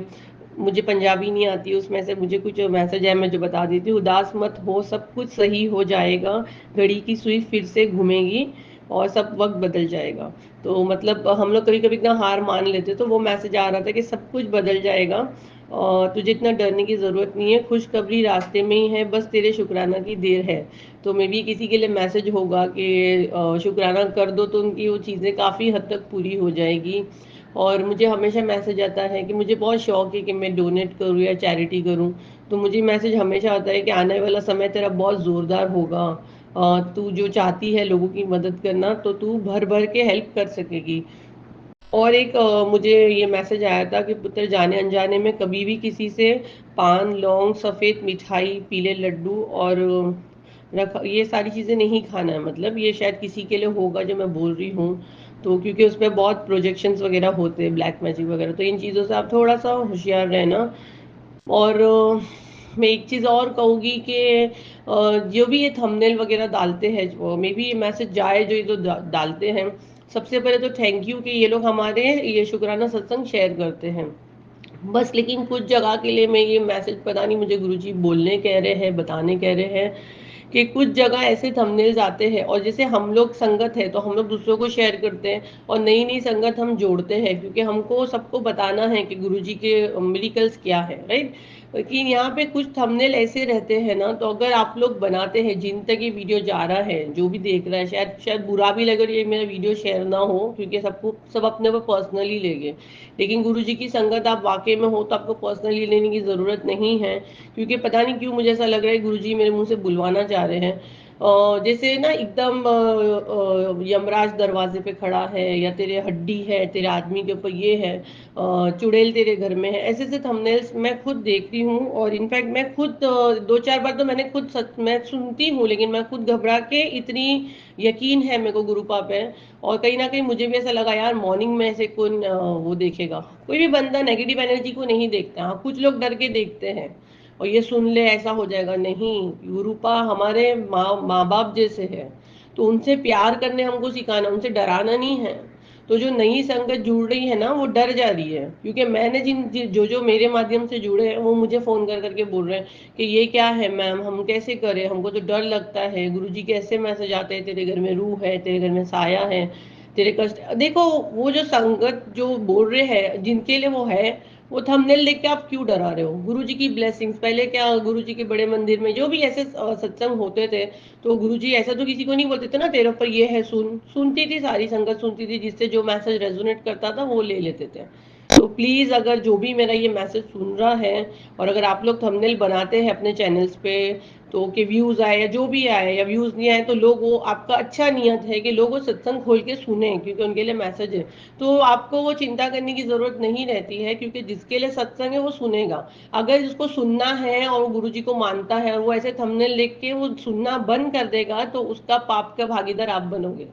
मुझे पंजाबी नहीं आती, उसमें से मुझे कुछ मैसेज है मैं जो बता देती हूँ, उदास मत हो, सब कुछ सही हो जाएगा, घड़ी की सुई फिर से घूमेगी और सब वक्त बदल जाएगा। तो मतलब हम लोग कभी कभी इतना हार मान लेते, तो वो मैसेज आ रहा था कि सब कुछ बदल जाएगा और तुझे इतना डरने की ज़रूरत नहीं है, खुशखबरी रास्ते में ही है, बस तेरे शुक्राना की देर है। तो मे बी किसी के लिए मैसेज होगा कि शुक्राना कर दो तो उनकी वो चीज़ें काफ़ी हद तक पूरी हो जाएगी। और मुझे हमेशा मैसेज आता है कि मुझे बहुत शौक है कि मैं डोनेट करूँ या चैरिटी करूँ, तो मुझे मैसेज हमेशा आता है कि आने वाला समय तेरा बहुत ज़ोरदार होगा, तू जो चाहती है लोगों की मदद करना तो तू भर भर के हेल्प कर सकेगी। और एक मुझे ये मैसेज आया था कि पुत्र जाने अनजाने में कभी भी किसी से पान, लौंग, सफ़ेद मिठाई, पीले लड्डू और ये सारी चीज़ें नहीं खाना है। मतलब ये शायद किसी के लिए होगा जो मैं बोल रही हूँ, तो क्योंकि उसमें बहुत प्रोजेक्शंस वगैरह होते हैं, ब्लैक मैजिक वगैरह, तो इन चीज़ों से आप थोड़ा सा होशियार रहना। और मैं एक चीज़ और कहूँगी कि जो भी ये थंबनेल वगैरह डालते हैं, मे बी ये मैसेज जाए जो ये तो डालते हैं, सबसे पहले तो थैंक यू कि ये लोग हमारे ये शुक्राना सत्संग शेयर करते हैं। बस लेकिन कुछ जगह के लिए मैं ये मैसेज पता नहीं मुझे गुरुजी बोलने कह रहे हैं, बताने कह रहे हैं कि कुछ जगह ऐसे थंबनेल्स आते हैं, और जैसे हम लोग संगत है तो हम लोग दूसरों को शेयर करते हैं और नई नई संगत हम जोड़ते हैं, क्योंकि हमको सबको बताना है कि गुरुजी के मिरेकल्स क्या है, राइट। लेकिन यहाँ पे कुछ थंबनेल ऐसे रहते हैं ना, तो अगर आप लोग बनाते हैं, जिन तक ये वीडियो जा रहा है, जो भी देख रहा है, शायद शायद बुरा भी लगे और ये मेरा वीडियो शेयर ना हो, क्योंकि सबको सब अपने को पर्सनली लेंगे। लेकिन गुरुजी की संगत आप वाकई में हो तो आपको पर्सनली लेने की ज़रूरत नहीं है, क्योंकि पता नहीं क्यों मुझे ऐसा लग रहा है गुरुजी मेरे मुंह से बुलवाना चाह रहे हैं। जैसे ना एकदम यमराज दरवाजे पे खड़ा है, या तेरे हड्डी है, तेरे आदमी के ऊपर ये है, चुड़ैल तेरे घर में है, ऐसे ऐसे थंबनेल्स मैं खुद देखती हूँ। और इनफैक्ट मैं खुद दो चार बार तो मैंने खुद मैं सुनती हूँ, लेकिन मैं खुद घबरा के, इतनी यकीन है मेरे को गुरु पाप है। और कहीं ना कहीं मुझे भी ऐसा लगा यार मॉर्निंग में ऐसे कौन वो देखेगा, कोई भी बंदा नेगेटिव एनर्जी को नहीं देखता। हाँ, कुछ लोग डर के देखते हैं और ये सुन ले ऐसा हो जाएगा, नहीं। गुरुपा हमारे माँ बाप जैसे है, तो उनसे प्यार करने हमको सिखाना, उनसे डराना नहीं है। तो जो नई संगत जुड़ रही है ना, वो डर जा रही है, क्योंकि मैंने जो जो मेरे माध्यम से जुड़े हैं वो मुझे फ़ोन कर करके बोल रहे हैं कि ये क्या है मैम, हम कैसे करें, हमको तो डर लगता है, गुरुजी के ऐसे मैसेज आते हैं, तेरे घर में रूह है, तेरे घर में साया है, तेरे कष्ट देखो। वो जो संगत जो बोल रहे हैं जिनके लिए वो है, वो थंबनेल देख के आप क्यों डरा रहे हो। गुरुजी की ब्लेसिंग्स, पहले क्या गुरुजी के बड़े मंदिर में जो भी ऐसे सत्संग होते थे, तो गुरुजी ऐसा तो किसी को नहीं बोलते थे ना, तेरे ऊपर ये है सुनती थी, सारी संगत सुनती थी, जिससे जो मैसेज रेजोनेट करता था वो ले लेते थे। तो प्लीज़ अगर जो भी मेरा ये मैसेज सुन रहा है, और अगर आप लोग थंबनेल बनाते हैं अपने चैनल्स पे, तो कि व्यूज़ आए या जो भी आए, या व्यूज़ नहीं आए, तो लोग, वो आपका अच्छा नियत है कि लोग वो सत्संग खोल के सुने, क्योंकि उनके लिए मैसेज है। तो आपको वो चिंता करने की ज़रूरत नहीं रहती है, क्योंकि जिसके लिए सत्संग है वो सुनेगा। अगर जिसको सुनना है और वो गुरुजी को मानता है और वो ऐसे थंबनेल देख के वो सुनना बंद कर देगा, तो उसका पाप का भागीदार आप बनोगे।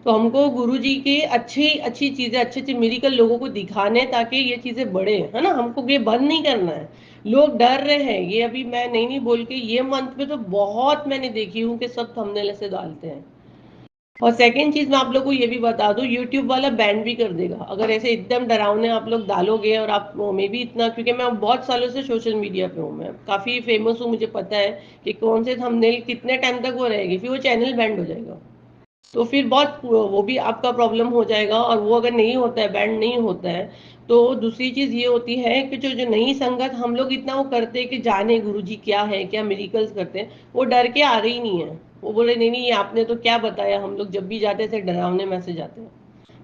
तो हमको गुरुजी के अच्छी अच्छी चीज़ें, अच्छे अच्छे मिरेकल लोगों को दिखाने, ताकि ये चीज़ें बढ़े, है ना। हमको ये बंद नहीं करना है। लोग डर रहे हैं, ये अभी मैं नहीं बोल के, ये मंथ में तो बहुत मैंने देखी हूँ कि सब थंबनेल ऐसे डालते हैं। और सेकंड चीज मैं आप लोग को ये भी बता दूं, यूट्यूब वाला बैन भी कर देगा अगर ऐसे एकदम डरावने आप लोग डालोगे। और आप मैं भी इतना, क्योंकि मैं बहुत सालों से सोशल मीडिया पे हूँ, मैं काफी फेमस हूँ, मुझे पता है कि कौन से थंबनेल कितने टाइम तक वो रहेगी, फिर वो चैनल बैंड हो जाएगा। तो फिर बहुत वो भी आपका प्रॉब्लम हो जाएगा। और वो अगर नहीं होता है, बैंड नहीं होता है, तो दूसरी चीज ये होती है कि जो जो नई संगत हम लोग इतना वो करते हैं कि जाने गुरुजी क्या है, क्या मिरेकल्स करते हैं, वो डर के आ रही नहीं है। वो बोले नहीं नहीं, ये आपने तो क्या बताया, हम लोग जब भी जाते थे डरावने मैसेज आते हैं।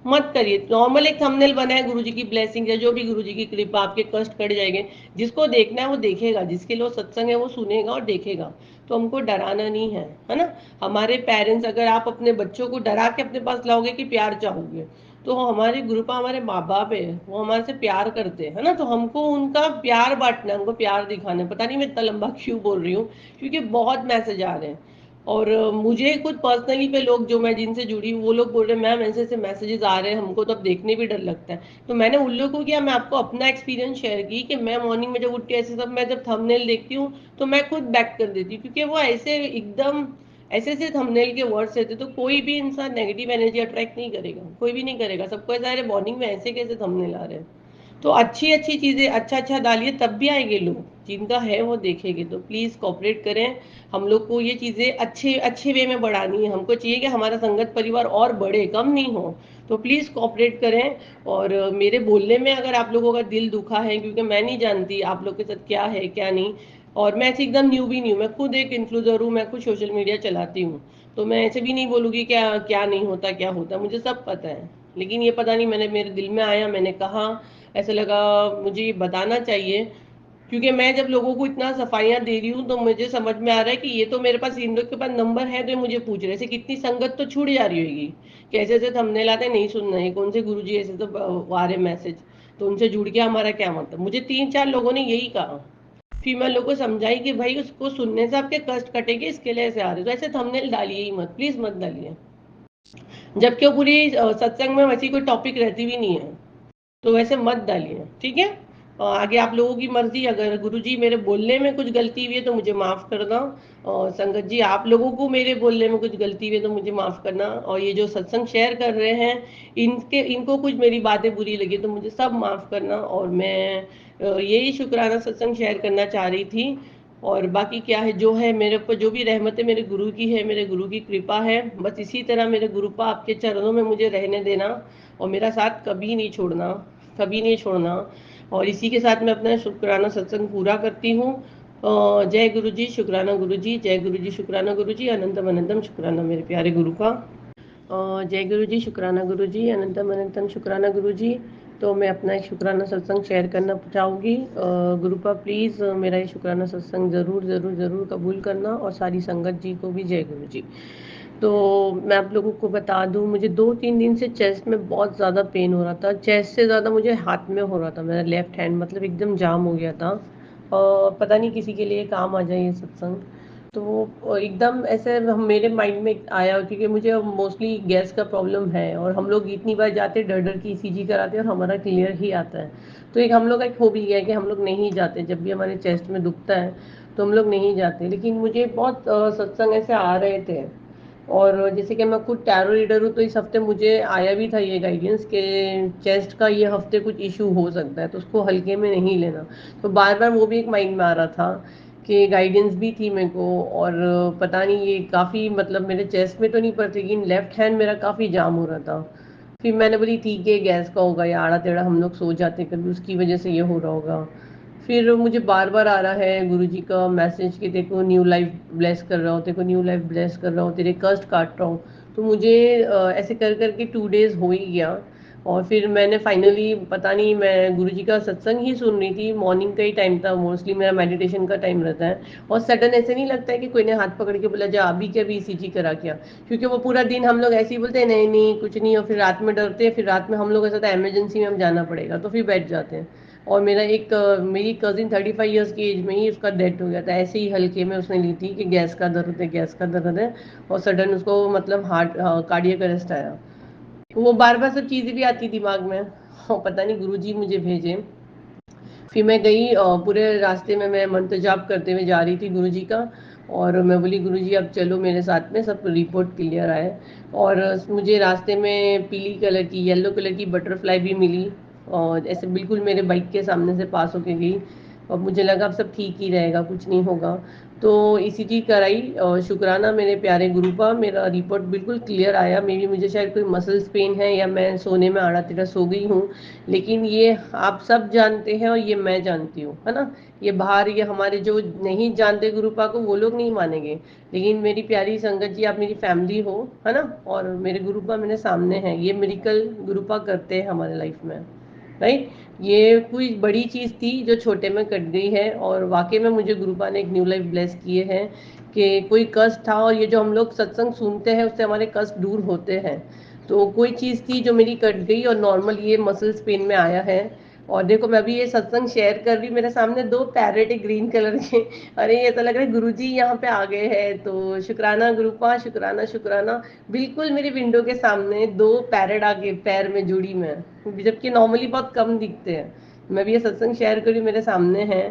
मत करिए। नॉर्मल एक थंबनेल बनाए, गुरुजी की ब्लेसिंग या जो भी गुरुजी की कृपा, आपके कष्ट कट जाएंगे। जिसको देखना है वो देखेगा, जिसके लिए सत्संग है वो सुनेगा और देखेगा। तो हमको डराना नहीं है ना। हमारे पेरेंट्स, अगर आप अपने बच्चों को डरा के अपने पास लाओगे कि प्यार चाहोगे, तो हमारे ग्रुप हमारे माँ बाप है, वो हमारे से प्यार करते हैं, है ना। तो हमको उनका प्यार बांटना है, हमको प्यार दिखाना है। पता नहीं मैं इतना लंबा क्यों बोल रही हूँ, क्योंकि बहुत मैसेज आ रहे हैं। और मुझे खुद पर्सनली पे लोग जो मैं जिनसे जुड़ी हूँ, वो लोग बोल रहे हैं मैम ऐसे ऐसे मैसेजेस आ रहे हैं, हमको तो अब देखने भी डर लगता है। तो मैंने उन लोगों को किया, मैं आपको अपना एक्सपीरियंस शेयर की कि मैं मॉर्निंग में जब उठती ऐसे सब, मैं जब थंबनेल देखती हूँ तो मैं खुद बैक कर देती हूँ, क्योंकि वो ऐसे एकदम ऐसे ऐसे थंबनेल के वर्ड्स रहते, तो कोई भी इंसान नेगेटिव एनर्जी अट्रैक्ट नहीं करेगा, कोई भी नहीं करेगा। सबको ऐसा, अरे मॉर्निंग में ऐसे कैसे थंबनेल आ रहे हैं। तो अच्छी अच्छी चीजें अच्छा अच्छा डालिए, तब भी आएंगे लोग, जिनका है वो देखेंगे। तो प्लीज कॉपरेट करें। हम लोग को ये चीजें अच्छे अच्छे वे में बढ़ानी है। हमको चाहिए कि हमारा संगत परिवार और बढ़े, कम नहीं हो। तो प्लीज कॉपरेट करें। और मेरे बोलने में अगर आप लोगों का दिल दुखा है, क्योंकि मैं नहीं जानती आप लोग के साथ क्या है क्या नहीं, और मैं ऐसे एकदम न्यू भी नहीं हूँ, मैं खुद एक इन्फ्लुएंसर हूँ, मैं खुद सोशल मीडिया चलाती हूँ। तो मैं ऐसे भी नहीं बोलूँगी क्या क्या नहीं होता क्या होता, मुझे सब पता है। लेकिन ये पता नहीं, मैंने मेरे दिल में आया, मैंने कहा, ऐसा लगा मुझे ये बताना चाहिए। क्योंकि मैं जब लोगों को इतना सफाइयाँ दे रही हूँ, तो मुझे समझ में आ रहा है कि ये तो मेरे पास, इन लोग के पास नंबर है, तो ये मुझे पूछ रहे हैं। ऐसे कितनी संगत तो छूट जा रही होगी कि ऐसे ऐसे थंबनेल आते नहीं सुनना है, कौन से गुरुजी ऐसे तो आ रहे मैसेज, तो उनसे जुड़ के हमारा क्या मतलब। मुझे 3-4 लोगों ने यही कहा। फिर मैं लोगों को समझाई कि भाई उसको सुनने से आपके कष्ट कटेंगे, इसके लिए ऐसे आ रहे, तो ऐसे थंबनेल डालिए ही मत, प्लीज मत डालिए। जबकि वो पूरी सत्संग में वैसी कोई टॉपिक रहती भी नहीं है, तो वैसे मत डालिए, ठीक है। और आगे आप लोगों की मर्जी, अगर गुरुजी मेरे बोलने में कुछ गलती हुई है तो मुझे माफ़ करना। और संगत जी आप लोगों को मेरे बोलने में कुछ गलती हुई है तो मुझे माफ़ करना। और ये जो सत्संग शेयर कर रहे हैं, इनको कुछ मेरी बातें बुरी लगी तो मुझे सब माफ़ करना। और मैं यही शुक्राना सत्संग शेयर करना चाह रही थी। और बाकी क्या है, जो है मेरे ऊपर जो भी रहमत है मेरे गुरु की है, मेरे गुरु की कृपा है, बस इसी तरह मेरे गुरुपा आपके चरणों में मुझे रहने देना, और मेरा साथ कभी नहीं छोड़ना, कभी नहीं छोड़ना। और इसी के साथ मैं अपना शुक्राना सत्संग पूरा करती हूँ। जय गुरु जी, शुक्राना गुरु जी, जय गुरु जी, शुक्राना गुरु जी, अनंतम अनंतम शुक्राना मेरे प्यारे गुरु का। जय गुरु जी, शुक्राना गुरु जी, अनंतम अनंतम शुक्राना गुरु जी। तो मैं अपना एक शुक्राना सत्संग शेयर करना चाहूँगी। गुरुपा प्लीज़ मेरा ये शुक्राना सत्संग ज़रूर ज़रूर ज़रूर कबूल करना, और सारी संगत जी को भी जय गुरु जी। तो मैं आप लोगों को बता दूं, मुझे 2-3 दिन से चेस्ट में बहुत ज़्यादा पेन हो रहा था। चेस्ट से ज़्यादा मुझे हाथ में हो रहा था, मेरा लेफ्ट हैंड मतलब एकदम जाम हो गया था। और पता नहीं किसी के लिए काम आ जाए ये सत्संग। तो वो एकदम ऐसे मेरे माइंड में आया, क्योंकि मुझे मोस्टली गैस का प्रॉब्लम है, और हम लोग इतनी बार जाते डर डर की ईसीजी कराते हैं और हमारा क्लियर ही आता है। तो एक हम लोग का एक हो भी गया है कि हम लोग नहीं जाते, जब भी हमारे चेस्ट में दुखता है तो हम लोग नहीं जाते। लेकिन मुझे बहुत सत्संग ऐसे आ रहे थे। और जैसे कि मैं खुद टैरो रीडर हूँ, तो इस हफ्ते मुझे आया भी था ये गाइडेंस के चेस्ट का ये हफ्ते कुछ इशू हो सकता है, तो उसको हल्के में नहीं लेना। तो बार बार वो भी एक माइंड में आ रहा था कि गाइडेंस भी थी मेरे को। और पता नहीं ये काफ़ी मतलब मेरे चेस्ट में तो नहीं पड़ती, लेकिन लेफ्ट हैंड मेरा काफ़ी जाम हो रहा था। फिर मैंने बोली ठीक है गैस का होगा, या आड़ा टेढ़ा हम लोग सो जाते कभी, उसकी वजह से ये हो रहा होगा। फिर मुझे बार बार आ रहा है गुरुजी का मैसेज कि देखो न्यू लाइफ ब्लेस कर रहा हूँ, देखो न्यू लाइफ ब्लेस कर रहा हूँ, तेरे कष्ट काट रहा हूँ। तो मुझे ऐसे कर करके 2 डेज हो ही गया। और फिर मैंने फाइनली, पता नहीं, मैं गुरुजी का सत्संग ही सुन रही थी, मॉर्निंग का ही टाइम था, मोस्टली मेरा मेडिटेशन का टाइम रहता है। और सडन ऐसे नहीं लगता है कि कोई ने हाथ पकड़ के बोला जा अभी क्या भी ईसीजी करा क्या। क्योंकि वो पूरा दिन हम लोग ऐसे ही बोलते हैं नहीं नहीं कुछ नहीं, और फिर रात में डरते हैं, फिर रात में हम लोग ऐसा था इमरजेंसी में हम जाना पड़ेगा, तो फिर बैठ जाते हैं। और मेरा एक मेरी कजिन 35 ईयर्स की एज में ही उसका डेथ हो गया था, ऐसे ही हल्के में उसने ली थी कि गैस का दर्द है, गैस का दर्द है। और सडन उसको मतलब हार्ट कार्डियक अरेस्ट आया। वो बार बार सब चीज़ें भी आती दिमाग में, और पता नहीं गुरुजी मुझे भेजे। फिर मैं गई, पूरे रास्ते में मैं मंत्र जाप करते हुए जा रही थी गुरुजी का। और मैं बोली गुरुजी अब चलो मेरे साथ में, सब रिपोर्ट क्लियर आए। और मुझे रास्ते में पीली कलर की, येलो कलर की बटरफ्लाई भी मिली और ऐसे बिल्कुल मेरे बाइक के सामने से पास होके गई। और मुझे लगा अब सब ठीक ही रहेगा, कुछ नहीं होगा। तो ईसीजी कराई और शुक्राना मेरे प्यारे गुरुपा, मेरा रिपोर्ट बिल्कुल क्लियर आया। मे बी मुझे शायद कोई मसल्स पेन है या मैं सोने में आड़ा टेढ़ा सो गई हूँ, लेकिन ये आप सब जानते हैं और ये मैं जानती हूँ, है ना। ये बाहर, ये हमारे जो नहीं जानते गुरुपा को, वो लोग नहीं मानेंगे, लेकिन मेरी प्यारी संगत जी, आप मेरी फैमिली हो, है ना। और मेरे गुरुपा मेरे सामने हैं, ये मिरेकल गुरुपा करते हैं हमारे लाइफ में, राइट। ये कोई बड़ी चीज़ थी जो छोटे में कट गई है, और वाकई में मुझे गुरुपा ने एक न्यू लाइफ ब्लेस किए हैं कि कोई कष्ट था, और ये जो हम लोग सत्संग सुनते हैं उससे हमारे कष्ट दूर होते हैं। तो कोई चीज़ थी जो मेरी कट गई और नॉर्मल ये मसल्स पेन में आया है। और देखो मैं भी ये सत्संग शेयर कर रही, मेरे सामने दो पैरेट है ग्रीन कलर के। अरे ये तो लग रहा है गुरुजी यहाँ पे आ गए हैं। तो शुक्राना गुरुपा, शुक्राना शुक्राना। बिल्कुल मेरी विंडो के सामने दो पैरेट आगे पैर में जुड़ी में, जबकि नॉर्मली बहुत कम दिखते हैं। मैं भी ये सत्संग शेयर करी, मेरे सामने है।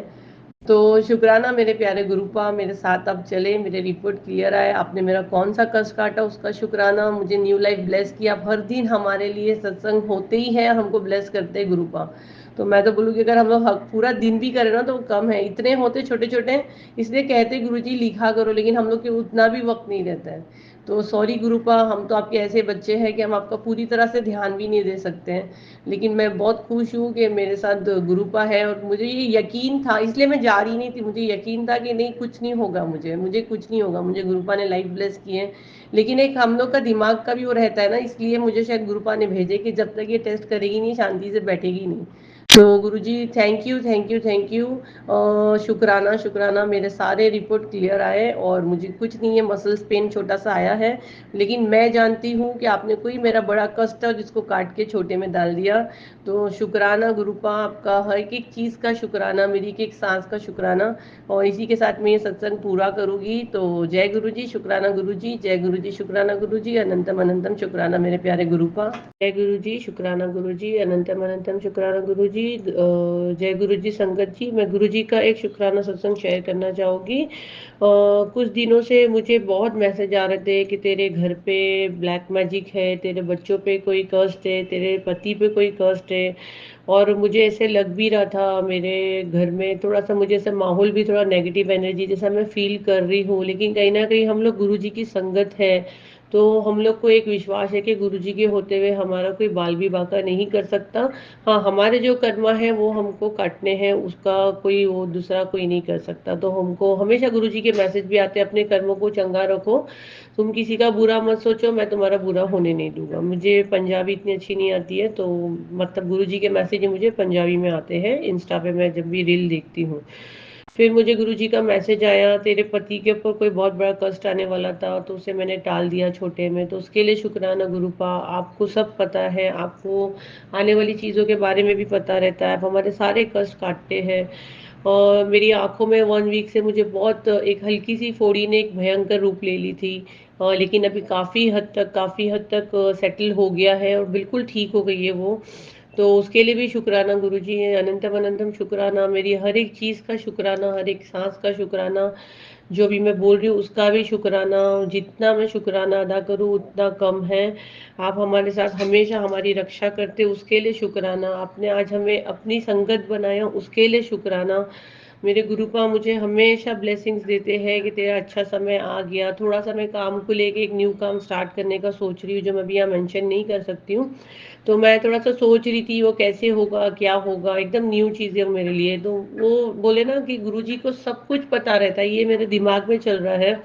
तो शुक्राना मेरे प्यारे गुरुपा, मेरे साथ अब चले, मेरे रिपोर्ट क्लियर आए, आपने मेरा कौन सा कष्ट काटा उसका शुक्राना, मुझे न्यू लाइफ ब्लेस किया। आप हर दिन हमारे लिए सत्संग होते ही है, हमको ब्लेस करते हैं गुरुपा। तो मैं तो बोलूँगी अगर हम लोग पूरा दिन भी करें ना तो कम है, इतने होते छोटे छोटे, इसलिए कहते गुरुजी लिखा करो, लेकिन हम लोग के उतना भी वक्त नहीं रहता है। तो सॉरी गुरुपा, हम तो आपके ऐसे बच्चे हैं कि हम आपका पूरी तरह से ध्यान भी नहीं दे सकते हैं। लेकिन मैं बहुत खुश हूँ कि मेरे साथ गुरुपा है, और मुझे ये यकीन था, इसलिए मैं जा रही नहीं थी। मुझे यकीन था कि नहीं कुछ नहीं होगा, मुझे कुछ नहीं होगा, मुझे गुरुपा ने लाइफ ब्लेस किए। लेकिन एक हम लोग का दिमाग का भी वो रहता है ना, इसलिए मुझे शायद गुरुपा ने भेजे कि जब तक ये टेस्ट करेगी नहीं शांति से बैठेगी नहीं। तो Guruji thank you thank you thank you. शुक्राना शुक्राना, मेरे सारे रिपोर्ट क्लियर आए और मुझे कुछ नहीं है, मसल्स पेन छोटा सा आया है, लेकिन मैं जानती हूँ कि आपने कोई मेरा बड़ा कष्ट है जिसको काट के छोटे में डाल दिया। तो शुक्राना गुरुपा, आपका हर एक चीज़ का शुक्राना, मेरी एक एक सांस का शुक्राना। और इसी के साथ मैं ये सत्संग पूरा करूँगी। तो जय गुरु जी, शुक्राना गुरु जी, जय गुरु जी, शुक्राना गुरु जी, अनंतम अनंतम शुक्राना मेरे प्यारे गुरुपा। जय गुरु जी, शुक्राना गुरु जी, अनंतम अनंतम शुक्राना गुरु जी। जय गुरु जी संगत जी, मैं गुरु जी का एक शुक्राना सत्संग शेयर करना चाहूँगी। कुछ दिनों से मुझे बहुत मैसेज आ रहे थे कि तेरे घर पे ब्लैक मैजिक है, तेरे बच्चों पे कोई कष्ट है, तेरे पति पे कोई कष्ट है। और मुझे ऐसे लग भी रहा था, मेरे घर में थोड़ा सा मुझे ऐसा माहौल भी, थोड़ा नेगेटिव एनर्जी जैसा मैं फील कर रही हूँ। लेकिन कहीं ना कहीं हम लोग गुरु जी की संगत है, तो हम लोग को एक विश्वास है कि गुरु जी के होते हुए हमारा कोई बाल भी बांका नहीं कर सकता। हाँ, हमारे जो कर्म है वो हमको काटने हैं, उसका कोई वो दूसरा कोई नहीं कर सकता। तो हमको हमेशा गुरु जी के मैसेज भी आते हैं, अपने कर्मों को चंगा रखो, तुम किसी का बुरा मत सोचो, मैं तुम्हारा बुरा होने नहीं दूंगा। मुझे पंजाबी इतनी अच्छी नहीं आती है, तो मतलब गुरु जी के मैसेज मुझे पंजाबी में आते हैं, इंस्टा पे मैं जब भी रील देखती हूँ। फिर मुझे गुरुजी का मैसेज आया, तेरे पति के ऊपर कोई बहुत बड़ा कष्ट आने वाला था, तो उसे मैंने टाल दिया छोटे में। तो उसके लिए शुक्राना गुरुपा, आपको सब पता है, आपको आने वाली चीज़ों के बारे में भी पता रहता है, आप हमारे सारे कष्ट काटते हैं। और मेरी आंखों में 1 वीक से मुझे बहुत एक हल्की सी फोड़ी ने एक भयंकर रूप ले ली थी। लेकिन अभी काफ़ी हद तक सेटल हो गया है और बिल्कुल ठीक हो गई है वो। तो उसके लिए भी शुक्राना गुरुजी, अनंतम अनंतम शुक्राना, मेरी हर एक चीज़ का शुक्राना, हर एक सांस का शुक्राना, जो भी मैं बोल रही हूँ उसका भी शुक्राना। जितना मैं शुक्राना अदा करूँ उतना कम है। आप हमारे साथ हमेशा हमारी रक्षा करते, उसके लिए शुक्राना। आपने आज हमें अपनी संगत बनाया, उसके लिए शुक्राना। मेरे गुरुपा मुझे हमेशा ब्लेसिंग्स देते हैं कि तेरा अच्छा समय आ गया। थोड़ा सा मैं काम को लेके एक न्यू काम स्टार्ट करने का सोच रही हूँ, जो मैं अभी यहाँ मेंशन नहीं कर सकती हूँ। तो मैं थोड़ा सा सोच रही थी वो कैसे होगा, क्या होगा, एकदम न्यू चीज़ है मेरे लिए। तो वो बोले ना कि गुरुजी को सब कुछ पता रहता है, ये मेरे दिमाग में चल रहा है।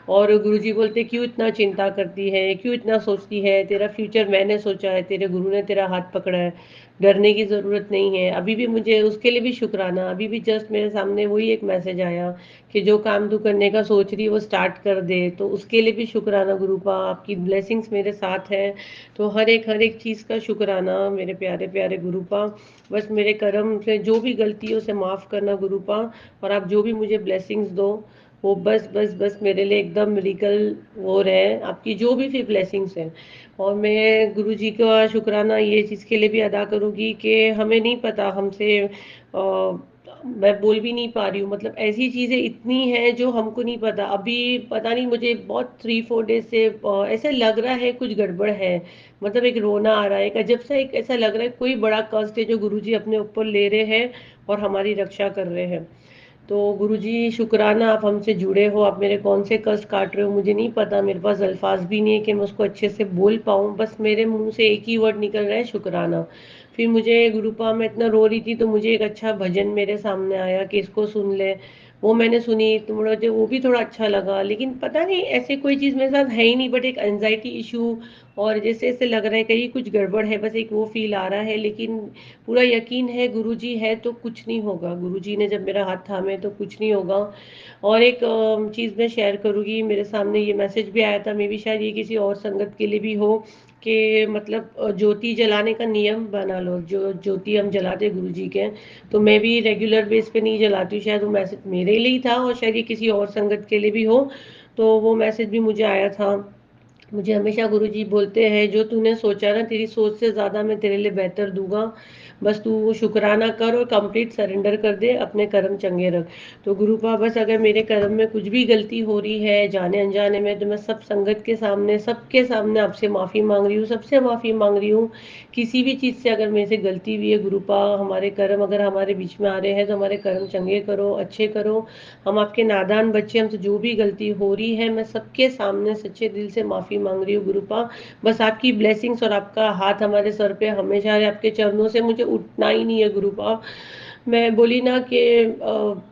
और गुरुजी बोलते क्यों इतना चिंता करती है, क्यों इतना सोचती है, तेरा फ्यूचर मैंने सोचा है, तेरे गुरु ने तेरा हाथ पकड़ा है, डरने की ज़रूरत नहीं है। अभी भी मुझे उसके लिए भी शुक्राना, अभी भी जस्ट मेरे सामने वही एक मैसेज आया कि जो काम तू करने का सोच रही है वो स्टार्ट कर दे। तो उसके लिए भी शुक्राना गुरुपा, आपकी ब्लेसिंग्स मेरे साथ है। तो हर एक चीज़ का शुक्राना मेरे प्यारे प्यारे गुरुपा। बस मेरे कर्म से जो भी गलती है उसे माफ़ करना गुरुपा, और आप जो भी मुझे ब्लेसिंग्स दो वो बस बस बस मेरे लिए एकदम मिरेकल वो रहे, आपकी जो भी फिर ब्लेसिंग्स हैं। और मैं गुरु जी का शुक्राना ये चीज़ के लिए भी अदा करूँगी कि हमें नहीं पता हमसे मैं बोल भी नहीं पा रही हूँ, मतलब ऐसी चीज़ें इतनी हैं जो हमको नहीं पता। अभी पता नहीं, मुझे बहुत 3-4 डेज से ऐसा लग रहा है कुछ गड़बड़ है। मतलब एक रोना आ रहा है, एक अजब सा, एक ऐसा लग रहा है कोई बड़ा कष्ट है जो गुरुजी अपने ऊपर ले रहे हैं और हमारी रक्षा कर रहे हैं। तो गुरुजी शुक्राना आप हमसे जुड़े हो, आप मेरे कौन से कष्ट काट रहे हो मुझे नहीं पता, मेरे पास अल्फाज भी नहीं है कि मैं उसको अच्छे से बोल पाऊँ। बस मेरे मुंह से एक ही वर्ड निकल रहा है, शुक्राना। फिर मुझे गुरुपा मैं इतना रो रही थी तो मुझे एक अच्छा भजन मेरे सामने आया कि इसको सुन ले। वो मैंने सुनी तो मुझे वो भी थोड़ा अच्छा लगा, लेकिन पता नहीं ऐसे कोई चीज़ मेरे साथ है ही नहीं, बट एक एंजाइटी इशू और जैसे ऐसे लग रहा है कहीं कुछ गड़बड़ है, बस एक वो फील आ रहा है। लेकिन पूरा यकीन है गुरुजी है तो कुछ नहीं होगा, गुरुजी ने जब मेरा हाथ थामे तो कुछ नहीं होगा। और एक चीज़ मैं शेयर करूँगी, मेरे सामने ये मैसेज भी आया था, मे बी शायद ये किसी और संगत के लिए भी हो कि मतलब ज्योति जलाने का नियम बना लो। जो ज्योति हम जलाते गुरुजी के, तो मैं भी रेगुलर बेस पे नहीं जलाती हूँ, शायद वो मैसेज मेरे लिए ही था और शायद ये किसी और संगत के लिए भी हो। तो वो मैसेज भी मुझे आया था। मुझे हमेशा गुरुजी बोलते हैं जो तूने सोचा ना, तेरी सोच से ज़्यादा मैं तेरे लिए बेहतर दूंगा, बस तू शुक्राना कर और कंप्लीट सरेंडर कर दे, अपने कर्म चंगे रख। तो गुरुपा बस अगर मेरे कर्म में कुछ भी गलती हो रही है जाने अनजाने में, तो मैं सब संगत के सामने, सबके सामने आपसे माफ़ी मांग रही हूँ, सबसे माफ़ी मांग रही हूँ। किसी भी चीज़ से अगर मेरे से गलती हुई है गुरुपा, हमारे कर्म अगर हमारे बीच में आ रहे हैं तो हमारे कर्म चंगे करो, अच्छे करो। हम आपके नादान बच्चे, हमसे जो भी गलती हो रही है मैं सबके सामने सच्चे दिल से माफ़ी मांग रही हूँ गुरुपा। बस आपकी ब्लेसिंग्स और आपका हाथ हमारे सर पे हमेशा है, आपके चरणों से मुझे उठना ही नहीं है गुरुपा। मैं बोली ना कि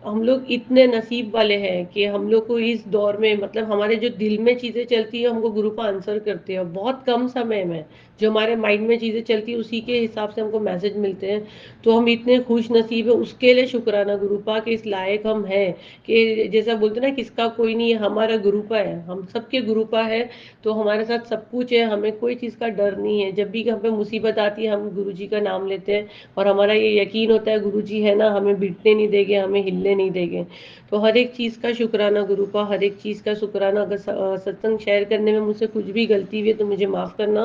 हम लोग इतने नसीब वाले हैं कि हम लोग को इस दौर में, मतलब हमारे जो दिल में चीज़ें चलती है हमको गुरुपा आंसर करते हैं बहुत कम समय में। जो हमारे माइंड में चीज़ें चलती है उसी के हिसाब से हमको मैसेज मिलते हैं। तो हम इतने खुश नसीब है, उसके लिए शुक्राना गुरुपा कि इस लायक हम हैं कि जैसा बोलते ना किसका कोई नहीं है, हमारा गुरुपा है, हम सबके गुरुपा है। तो हमारे साथ सब कुछ है, हमें कोई चीज़ का डर नहीं है। जब भी हम पे मुसीबत आती है हम गुरुजी का नाम लेते हैं और हमारा ये यकीन होता है गुरुजी है ना, हमें बिटने नहीं देंगे, हमें हिलने नहीं देंगे। तो हर एक चीज़ का शुक्राना गुरुपा, हर एक चीज़ का शुक्राना। अगर सत्संग शेयर करने में मुझसे कुछ भी गलती हुई है तो मुझे माफ़ करना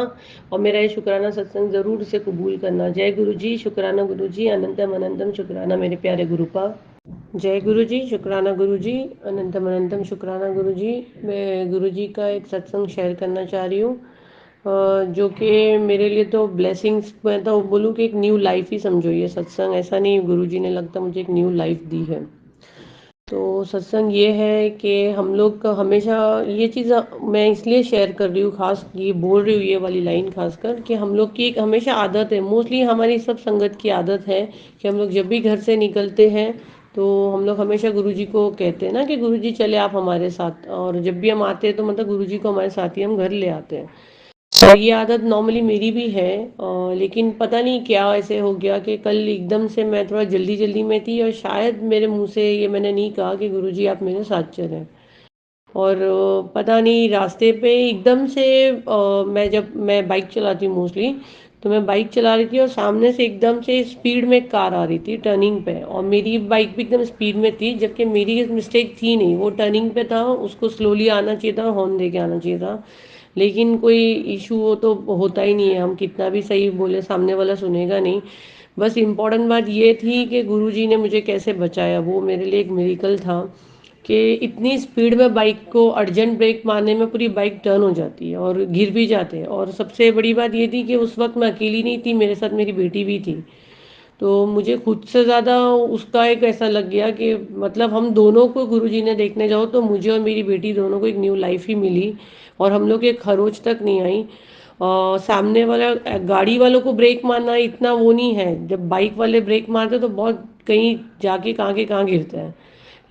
और मेरा ये शुक्राना सत्संग ज़रूर से कबूल करना। जय गुरुजी, शुक्राना गुरुजी, अनंतम अनंतम शुक्राना मेरे प्यारे गुरुपा। जय गुरुजी, शुक्राना गुरुजी, अनंतम अनंतम शुक्राना गुरुजी। मैं गुरुजी का एक सत्संग शेयर करना चाह रही हूँ, जो कि मेरे लिए तो ब्लेसिंग्स, मैं तो बोलूँ कि एक न्यू लाइफ ही समझो ये सत्संग। ऐसा नहीं, गुरुजी ने लगता मुझे एक न्यू लाइफ दी है। तो सत्संग ये है कि हम लोग का हमेशा ये चीज़ मैं इसलिए शेयर कर रही हूँ, खास ये बोल रही हूँ ये वाली लाइन खासकर, कि हम लोग की एक हमेशा आदत है, मोस्टली हमारी सब संगत की आदत है कि हम लोग जब भी घर से निकलते हैं तो हम लोग हमेशा गुरुजी को कहते हैं ना कि गुरुजी चले आप हमारे साथ, और जब भी हम आते हैं तो मतलब गुरुजी को हमारे साथ ही हम घर ले आते हैं। और ये आदत नॉर्मली मेरी भी है, लेकिन पता नहीं क्या ऐसे हो गया कि कल एकदम से मैं थोड़ा जल्दी जल्दी में थी और शायद मेरे मुंह से ये मैंने नहीं कहा कि गुरुजी आप मेरे साथ चलें। और पता नहीं रास्ते पे एकदम से मैं बाइक चलाती हूँ मोस्टली, तो मैं बाइक चला रही थी और सामने से एकदम से स्पीड में कार आ रही थी टर्निंग पे, और मेरी बाइक भी एकदम स्पीड में थी, जबकि मेरी मिस्टेक थी नहीं, वो टर्निंग पे था, उसको स्लोली आना चाहिए था, हॉर्न दे के आना चाहिए था। लेकिन कोई इशू हो तो होता ही नहीं है, हम कितना भी सही बोले सामने वाला सुनेगा नहीं। बस इम्पॉर्टेंट बात ये थी कि गुरुजी ने मुझे कैसे बचाया, वो मेरे लिए एक मिरेकल था कि इतनी स्पीड में बाइक को अर्जेंट ब्रेक मारने में पूरी बाइक टर्न हो जाती है और गिर भी जाते हैं। और सबसे बड़ी बात ये थी कि उस वक्त मैं अकेली नहीं थी, मेरे साथ मेरी बेटी भी थी। तो मुझे खुद से ज़्यादा उसका एक ऐसा लग गया कि मतलब हम दोनों को गुरुजी ने देखने जाओ तो मुझे और मेरी बेटी दोनों को एक न्यू लाइफ ही मिली, और हम लोग एक खरोच तक नहीं आई। सामने वाला गाड़ी वालों को ब्रेक मारना इतना वो नहीं है, जब बाइक वाले ब्रेक मारते तो बहुत कहीं जाके कहाँ के कहाँ गिरते हैं।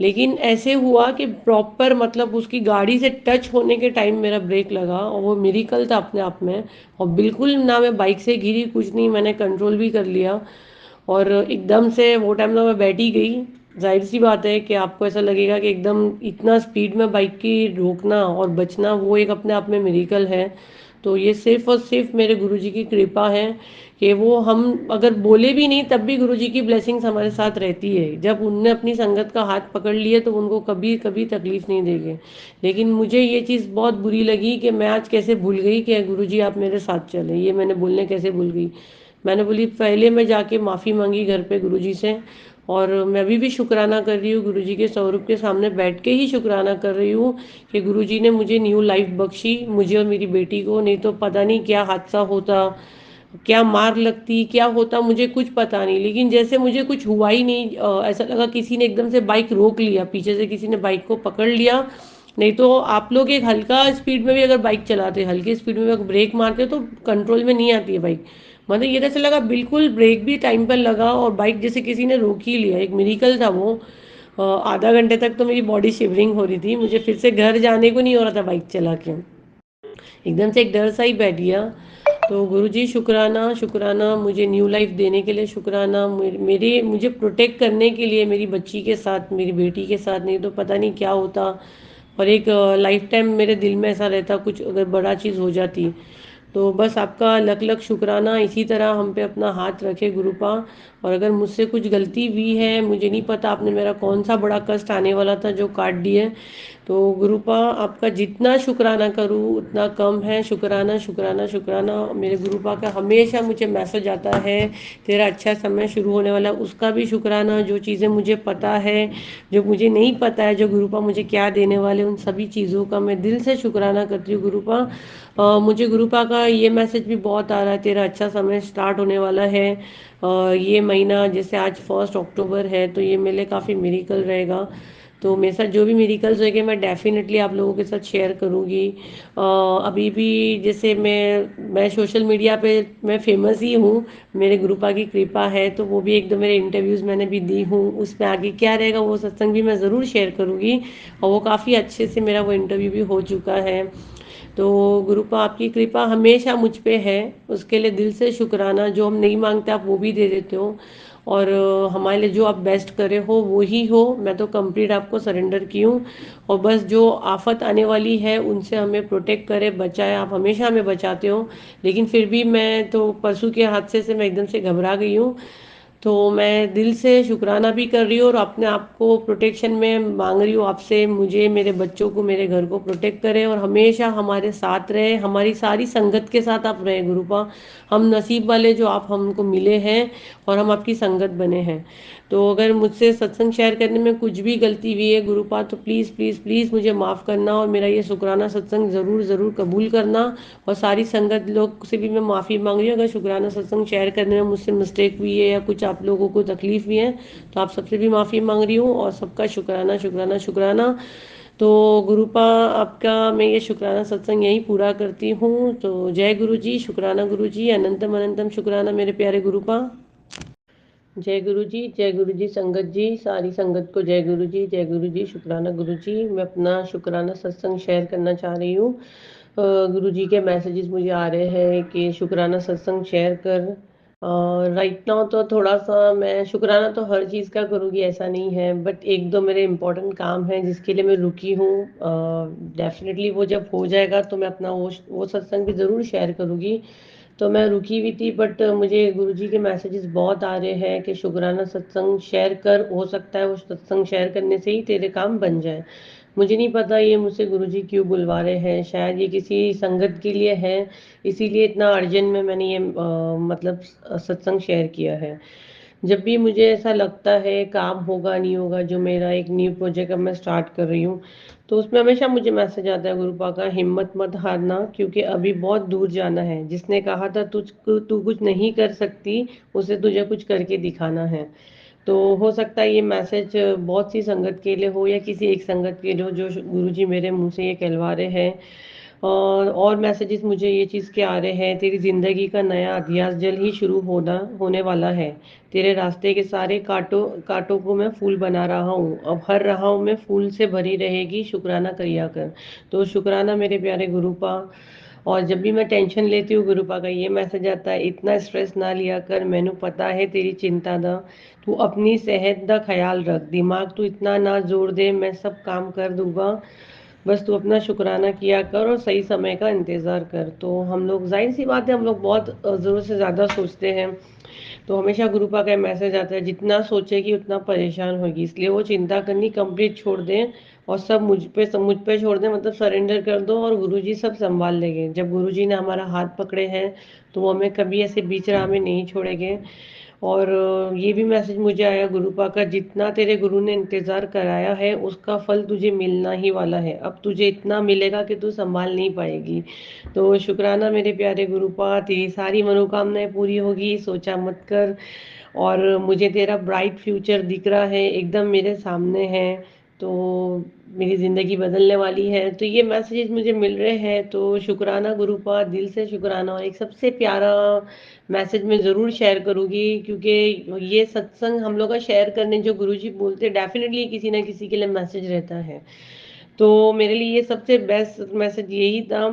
लेकिन ऐसे हुआ कि प्रॉपर मतलब उसकी गाड़ी से टच होने के टाइम मेरा ब्रेक लगा, और वो मिरेकल था अपने आप में। और बिल्कुल ना मैं बाइक से गिरी, कुछ नहीं, मैंने कंट्रोल भी कर लिया। और एकदम से वो टाइम तो मैं बैठ ही गई। जाहिर सी बात है कि आपको ऐसा लगेगा कि एकदम इतना स्पीड में बाइक की रोकना और बचना वो एक अपने आप में मिरेकल है। तो ये सिर्फ और सिर्फ मेरे गुरुजी की कृपा है कि वो हम अगर बोले भी नहीं तब भी गुरुजी की ब्लेसिंग्स हमारे साथ रहती है। जब उनने अपनी संगत का हाथ पकड़ लिया तो उनको कभी कभी तकलीफ नहीं देंगे। लेकिन मुझे ये चीज़ बहुत बुरी लगी कि मैं आज कैसे भूल गई कि गुरुजी आप मेरे साथ चले, ये मैंने बोलने कैसे भूल गई। मैंने बोली, पहले मैं जाके माफ़ी मांगी घर पे गुरुजी से, और मैं अभी भी शुक्राना कर रही हूँ, गुरुजी के स्वरूप के सामने बैठ के ही शुक्राना कर रही हूँ कि गुरुजी ने मुझे न्यू लाइफ बख्शी, मुझे और मेरी बेटी को। नहीं तो पता नहीं क्या हादसा होता, क्या मार लगती, क्या होता, मुझे कुछ पता नहीं। लेकिन जैसे मुझे कुछ हुआ ही नहीं, ऐसा लगा किसी ने एकदम से बाइक रोक लिया, पीछे से किसी ने बाइक को पकड़ लिया। नहीं तो आप लोग एक हल्का स्पीड में भी अगर बाइक चलाते, हल्की स्पीड में अगर ब्रेक मारते तो कंट्रोल में नहीं आती है बाइक। मतलब ये ऐसा लगा बिल्कुल ब्रेक भी टाइम पर लगा और बाइक जैसे किसी ने रोक ही लिया। एक मिरेकल था वो। आधा घंटे तक तो मेरी बॉडी शिवरिंग हो रही थी, मुझे फिर से घर जाने को नहीं हो रहा था बाइक चला के। एकदम से एक डर सा ही बैठ गया। तो गुरुजी शुक्राना, शुक्राना मुझे न्यू लाइफ देने के लिए, शुक्राना मेरे मुझे प्रोटेक्ट करने के लिए, मेरी बच्ची के साथ, मेरी बेटी के साथ। नहीं तो पता नहीं क्या होता। और एक लाइफ टाइम मेरे दिल में ऐसा रहता कुछ अगर बड़ा चीज़ हो जाती। तो बस आपका लख लख शुक्राना। इसी तरह हम पे अपना हाथ रखे गुरुपा। और अगर मुझसे कुछ गलती हुई है, मुझे नहीं पता आपने मेरा कौन सा बड़ा कष्ट आने वाला था जो काट दिए। तो गुरुपा आपका जितना शुक्राना करूँ उतना कम है। शुक्राना, शुक्राना, शुक्राना। मेरे गुरुपा का हमेशा मुझे मैसेज आता है, तेरा अच्छा समय शुरू होने वाला है। उसका भी शुक्राना। जो चीज़ें मुझे पता है, जो मुझे नहीं पता है, जो गुरुपा मुझे क्या देने वाले, उन सभी चीज़ों का मैं दिल से शुक्राना करती हूँ गुरुपा। मुझे गुरुपा का ये मैसेज भी बहुत आ रहा है, तेरा अच्छा समय स्टार्ट होने वाला है। ये महीना जैसे आज 1 अक्टूबर है, तो ये मेरे लिए काफ़ी मिरेकल रहेगा। तो मेरे साथ जो भी मिरेकल्स होंगे मैं डेफिनेटली आप लोगों के साथ शेयर करूँगी। अभी भी जैसे मैं सोशल मीडिया पे मैं फेमस ही हूँ, मेरे गुरुपा की कृपा है। तो वो भी एक दो मेरे इंटरव्यूज़ मैंने भी दी हूँ, उसमें आगे क्या रहेगा वो सत्संग भी मैं ज़रूर शेयर करूँगी। और वो काफ़ी अच्छे से मेरा वो इंटरव्यू भी हो चुका है। तो गुरुपा आपकी कृपा हमेशा मुझ पे है, उसके लिए दिल से शुक्राना। जो हम नहीं मांगते आप वो भी दे देते हो। और हमारे लिए जो आप बेस्ट करे हो वो ही हो। मैं तो कंप्लीट आपको सरेंडर की हूँ। और बस जो आफत आने वाली है उनसे हमें प्रोटेक्ट करे, बचाए। आप हमेशा हमें बचाते हो। लेकिन फिर भी मैं तो परसों के हादसे से मैं एकदम से घबरा गई हूँ। तो मैं दिल से शुक्राना भी कर रही हूँ और अपने आप को प्रोटेक्शन में मांग रही हूँ आपसे, मुझे, मेरे बच्चों को, मेरे घर को प्रोटेक्ट करें और हमेशा हमारे साथ रहे, हमारी सारी संगत के साथ आप रहे गुरुपा। हम नसीब वाले जो आप हमको मिले हैं और हम आपकी संगत बने हैं। तो अगर मुझसे सत्संग शेयर करने में कुछ भी गलती हुई है गुरुपा, तो प्लीज़ प्लीज़ प्लीज़ मुझे माफ़ करना और मेरा ये शुक्राना सत्संग ज़रूर ज़रूर कबूल करना। और सारी संगत लोग से भी मैं माफ़ी मांग रही हूँ अगर शुक्राना सत्संग शेयर करने में मुझसे मिस्टेक हुई है या कुछ आप लोगों को तकलीफ हुई है, तो आप सबसे भी माफ़ी मांग रही हूँ। और सबका शुक्राना, शुक्राना, शुक्राना। तो गुरुपा आपका मैं ये शुक्राना सत्संग यही पूरा करती हूँ। तो जय गुरु जी, शुक्राना गुरु जी, अनंतम अनंतम शुक्राना मेरे प्यारे गुरुपा। जय गुरु जी, जय गुरु जी, संगत जी, सारी संगत को जय गुरु जी, जय गुरु जी, शुक्राना गुरु जी। मैं अपना शुक्राना सत्संग शेयर करना चाह रही हूँ। गुरु जी के मैसेजेस मुझे आ रहे हैं कि शुक्राना सत्संग शेयर कर। राइट नाउ तो थोड़ा सा मैं शुक्राना तो हर चीज़ का करूँगी ऐसा नहीं है, बट एक दो मेरे इम्पोर्टेंट काम हैं जिसके लिए मैं रुकी हूँ। डेफिनेटली वो जब हो जाएगा तो मैं अपना वो सत्संग भी ज़रूर शेयर करूँगी। तो मैं रुकी हुई थी, बट मुझे गुरुजी के मैसेजेस बहुत आ रहे हैं कि शुक्राना सत्संग शेयर कर, हो सकता है वो सत्संग शेयर करने से ही तेरे काम बन जाए। मुझे नहीं पता ये मुझसे गुरुजी क्यों बुलवा रहे हैं, शायद ये किसी संगत के लिए है, इसीलिए इतना अर्जेंट में मैंने ये मतलब सत्संग शेयर किया है। जब भी मुझे ऐसा लगता है काम होगा नहीं होगा, जो मेरा एक न्यू प्रोजेक्ट अब मैं स्टार्ट कर रही हूँ, तो उसमें हमेशा मुझे मैसेज आता है गुरुपा का, हिम्मत मत हारना क्योंकि अभी बहुत दूर जाना है। जिसने कहा था तू कुछ नहीं कर सकती, उसे तुझे कुछ करके दिखाना है। तो हो सकता है ये मैसेज बहुत सी संगत के लिए हो या किसी एक संगत के लिए हो, जो गुरुजी मेरे मुंह से ये कहलवा रहे हैं। और मैसेजेस मुझे ये चीज़ के आ रहे हैं, तेरी ज़िंदगी का नया अध्याय जल्द ही शुरू होने वाला है। तेरे रास्ते के सारे कांटों कांटों को मैं फूल बना रहा हूँ, अब हर रहा हूँ मैं फूल से भरी रहेगी, शुक्राना करिया कर। तो शुक्राना मेरे प्यारे गुरुपा। और जब भी मैं टेंशन लेती हूँ गुरुपा का ये मैसेज आता है, इतना स्ट्रेस ना लिया कर, मैनू पता है तेरी चिंता दा, तू अपनी सेहत का ख्याल रख, दिमाग तू इतना ना जोर दे, मैं सब काम कर दूंगा, बस तू अपना शुक्राना किया कर और सही समय का इंतज़ार कर। तो हम लोग, जाहिर सी बात है, हम लोग बहुत ज़रूरत से ज़्यादा सोचते हैं। तो हमेशा गुरुपा का मैसेज आता है, जितना सोचेगी उतना परेशान होगी, इसलिए वो चिंता करनी कंप्लीट छोड़ दें और सब मुझ पे छोड़ दें, मतलब सरेंडर कर दो और गुरुजी सब संभाल लेंगे। जब गुरुजी ने हमारा हाथ पकड़े हैं तो वो हमें कभी ऐसे बीच राह में नहीं छोड़ेंगे। और ये भी मैसेज मुझे आया गुरुपा का, जितना तेरे गुरु ने इंतज़ार कराया है उसका फल तुझे मिलना ही वाला है। अब तुझे इतना मिलेगा कि तू संभाल नहीं पाएगी। तो शुक्राना मेरे प्यारे गुरुपा, तेरी सारी मनोकामनाएं पूरी होगी, सोचा मत कर। और मुझे तेरा ब्राइट फ्यूचर दिख रहा है, एकदम मेरे सामने है। तो मेरी ज़िंदगी बदलने वाली है। तो ये मैसेजेस मुझे मिल रहे हैं, तो शुक्राना गुरुपा, दिल से शुक्राना। और एक सबसे प्यारा मैसेज मैं ज़रूर शेयर करूँगी, क्योंकि ये सत्संग हम लोग का शेयर करने जो गुरुजी बोलते हैं, डेफिनेटली किसी ना किसी के लिए मैसेज रहता है। तो मेरे लिए ये सबसे बेस्ट मैसेज यही था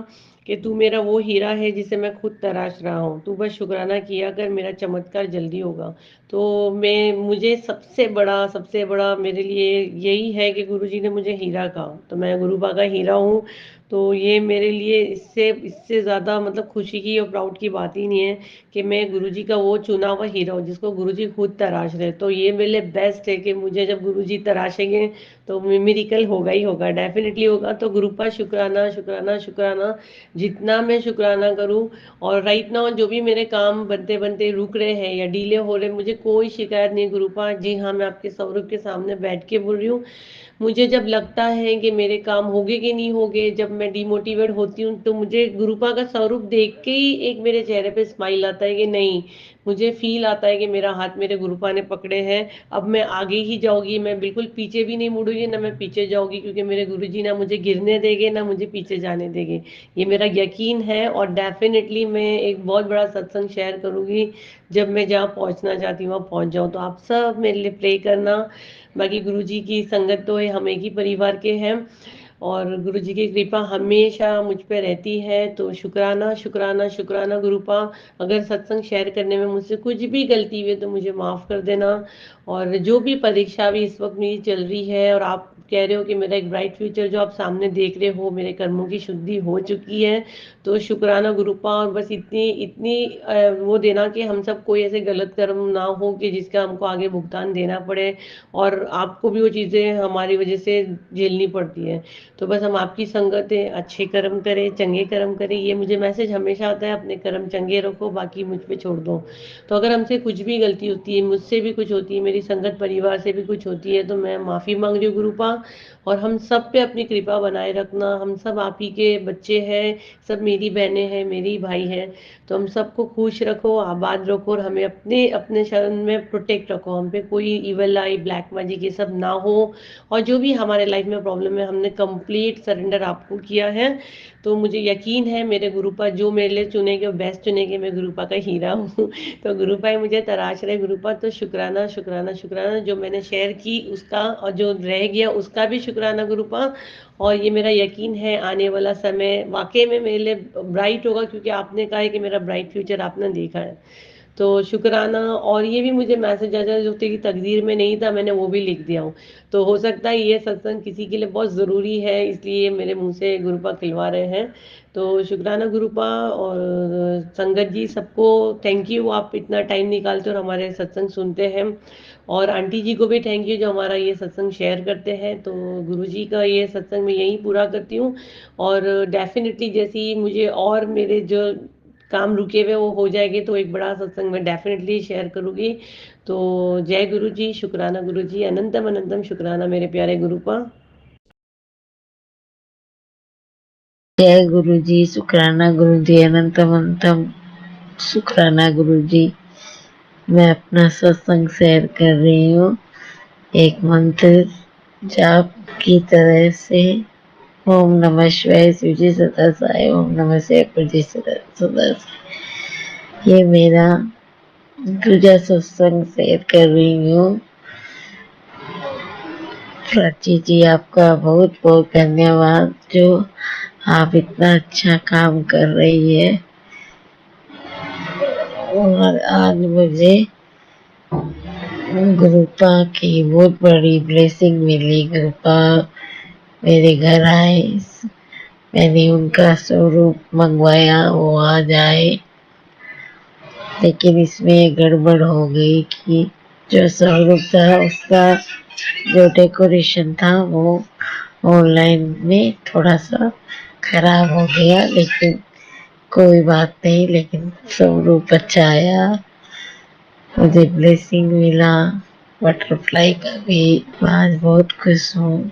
कि तू मेरा वो हीरा है जिसे मैं खुद तराश रहा हूँ, तू बस शुक्राना किया कर, मेरा चमत्कार जल्दी होगा। तो मैं मुझे सबसे बड़ा मेरे लिए यही है कि गुरुजी ने मुझे हीरा कहा, तो मैं गुरुबा का हीरा हूँ। तो ये मेरे लिए इससे इससे ज़्यादा मतलब खुशी की और प्राउड की बात ही नहीं है कि मैं गुरुजी का वो चुना हुआ हीरा हूँ जिसको गुरुजी खुद तराश रहे। तो ये मेरे लिए बेस्ट है कि मुझे जब गुरुजी तराशेंगे तो मिरेकल होगा ही होगा, डेफिनेटली होगा। तो गुरुपा शुक्राना शुक्राना शुक्राना, जितना मैं शुक्राना करूं। और राइट नाउ जो भी मेरे काम बनते बनते रुक रहे हैं या डिले हो रहे, मुझे कोई शिकायत नहीं गुरुपा। जी हाँ, मैं आपके स्वरूप के सामने बैठ के बोल रही हूँ। मुझे जब लगता है कि मेरे काम होंगे कि नहीं होंगे, जब मैं डिमोटिवेट होती हूँ, तो मुझे गुरुपा का स्वरूप देख के ही एक मेरे चेहरे पे स्माइल आता है कि नहीं, मुझे फील आता है कि मेरा हाथ मेरे गुरुपा ने पकड़े हैं। अब मैं आगे ही जाऊंगी, मैं बिल्कुल पीछे भी नहीं मुड़ूंगी, ना मैं पीछे जाऊंगी, क्योंकि मेरे गुरुजी ना मुझे गिरने देंगे ना मुझे पीछे जाने देंगे। ये मेरा यकीन है। और डेफिनेटली मैं एक बहुत बड़ा सत्संग शेयर करूंगी, जब मैं जहाँ पहुँचना चाहती हूँ वहाँ पहुँच जाऊँ। तो आप सब मेरे लिए प्रे करना। बाकी गुरुजी की संगत तो है, हम एक ही परिवार के हैं, और गुरुजी की कृपा हमेशा मुझ पे रहती है। तो शुक्राना शुक्राना शुक्राना गुरुपा। अगर सत्संग शेयर करने में मुझसे कुछ भी गलती हुई है तो मुझे माफ़ कर देना। और जो भी परीक्षा भी इस वक्त मेरी चल रही है, और आप कह रहे हो कि मेरा एक ब्राइट फ्यूचर जो आप सामने देख रहे हो, मेरे कर्मों की शुद्धि हो चुकी है। तो शुक्राना गुरुपा। और बस इतनी इतनी वो देना कि हम सब कोई ऐसे गलत कर्म ना हो कि जिसका हमको आगे भुगतान देना पड़े, और आपको भी वो चीज़ें हमारी वजह से झेलनी पड़ती है। तो बस हम आपकी संगत है, अच्छे कर्म करें, चंगे कर्म करें, ये मुझे मैसेज हमेशा आता है। अपने कर्म चंगे रखो, बाकी मुझ पे छोड़ दो। तो अगर हमसे कुछ भी गलती होती है, मुझसे भी कुछ होती है, मेरी संगत परिवार से भी कुछ होती है, तो मैं माफ़ी मांग रही हूँ गुरुपा। और हम सब पे अपनी कृपा बनाए रखना। हम सब आप ही के बच्चे हैं, सब मेरी बहनें हैं, मेरी भाई हैं। तो हम सबको खुश रखो, आबाद रखो, और हमें अपने अपने शरण में प्रोटेक्ट रखो। हम पे कोई इवल आई, ब्लैक मैजिक ये सब ना हो। और जो भी हमारे लाइफ में प्रॉब्लम है, हमने कंप्लीट सरेंडर आपको किया है। तो मुझे यकीन है मेरे गुरुपा जो मेरे लिए चुनेंगे वो बेस्ट चुनेंगे, मैं गुरुपा का हीरा हूँ। तो गुरुपा ही मुझे तराश रहे गुरुपा। तो शुक्राना शुक्राना शुक्राना, जो मैंने शेयर की उसका, और जो रह गया उसका भी शुक्राना गुरुपा। और ये मेरा यकीन है आने वाला समय वाकई में मेरे लिए ब्राइट होगा, क्योंकि आपने कहा है कि मेरा ब्राइट फ्यूचर आपने देखा है। तो शुक्राना। और ये भी मुझे मैसेज आ जाए, जो तेरी तकदीर में नहीं था मैंने वो भी लिख दिया हूँ। तो हो सकता है ये सत्संग किसी के लिए बहुत ज़रूरी है, इसलिए मेरे मुंह से गुरुपा खिलवा रहे हैं। तो शुक्राना गुरुपा। और संगत जी सबको थैंक यू, आप इतना टाइम निकालते हो और हमारे सत्संग सुनते हैं। और आंटी जी को भी थैंक यू जो हमारा ये सत्संग शेयर करते हैं। तो गुरु जी का ये सत्संग मैं यहीं पूरा करती हूँ। और डेफिनेटली जैसी मुझे और मेरे जो काम रुके हुए वो हो जाएंगे, तो एक बड़ा सत्संग मैं डेफिनेटली शेयर करूँगी। तो जय गुरु जी, शुक्राना गुरु जी, अनंतम अनंतम शुक्राना मेरे प्यारे गुरुपा। जय गुरु जी, शुक्राना गुरु जी, अनंतम अनंतम शुक्राना गुरु जी। मैं अपना सत्संग शेयर कर रही हूँ एक मंत्र जाप की तरह से। ओम नमः शिवाय, शिवजी सदा साई, ओम नमः शिवाय, गुरुजी सदा सदा साई। ये मेरा दूसरा सत्संग शेयर कर रही हूँ। प्राची जी, आपका बहुत बहुत धन्यवाद जो आप इतना अच्छा काम कर रही है। और आज मुझे गुरुपा की बहुत बड़ी ब्लेसिंग मिली। गुरुपा मेरे घर आए, मैंने उनका स्वरूप मंगवाया, वो आज आए। लेकिन इसमें गड़बड़ हो गई कि जो स्वरूप था उसका जो डेकोरेशन था वो ऑनलाइन में थोड़ा सा खराब हो गया, लेकिन कोई बात नहीं। लेकिन स्वरूप अच्छा आया। मुझे ब्लेसिंग मिला बटरफ्लाई का भी। मैं आज बहुत खुश हूँ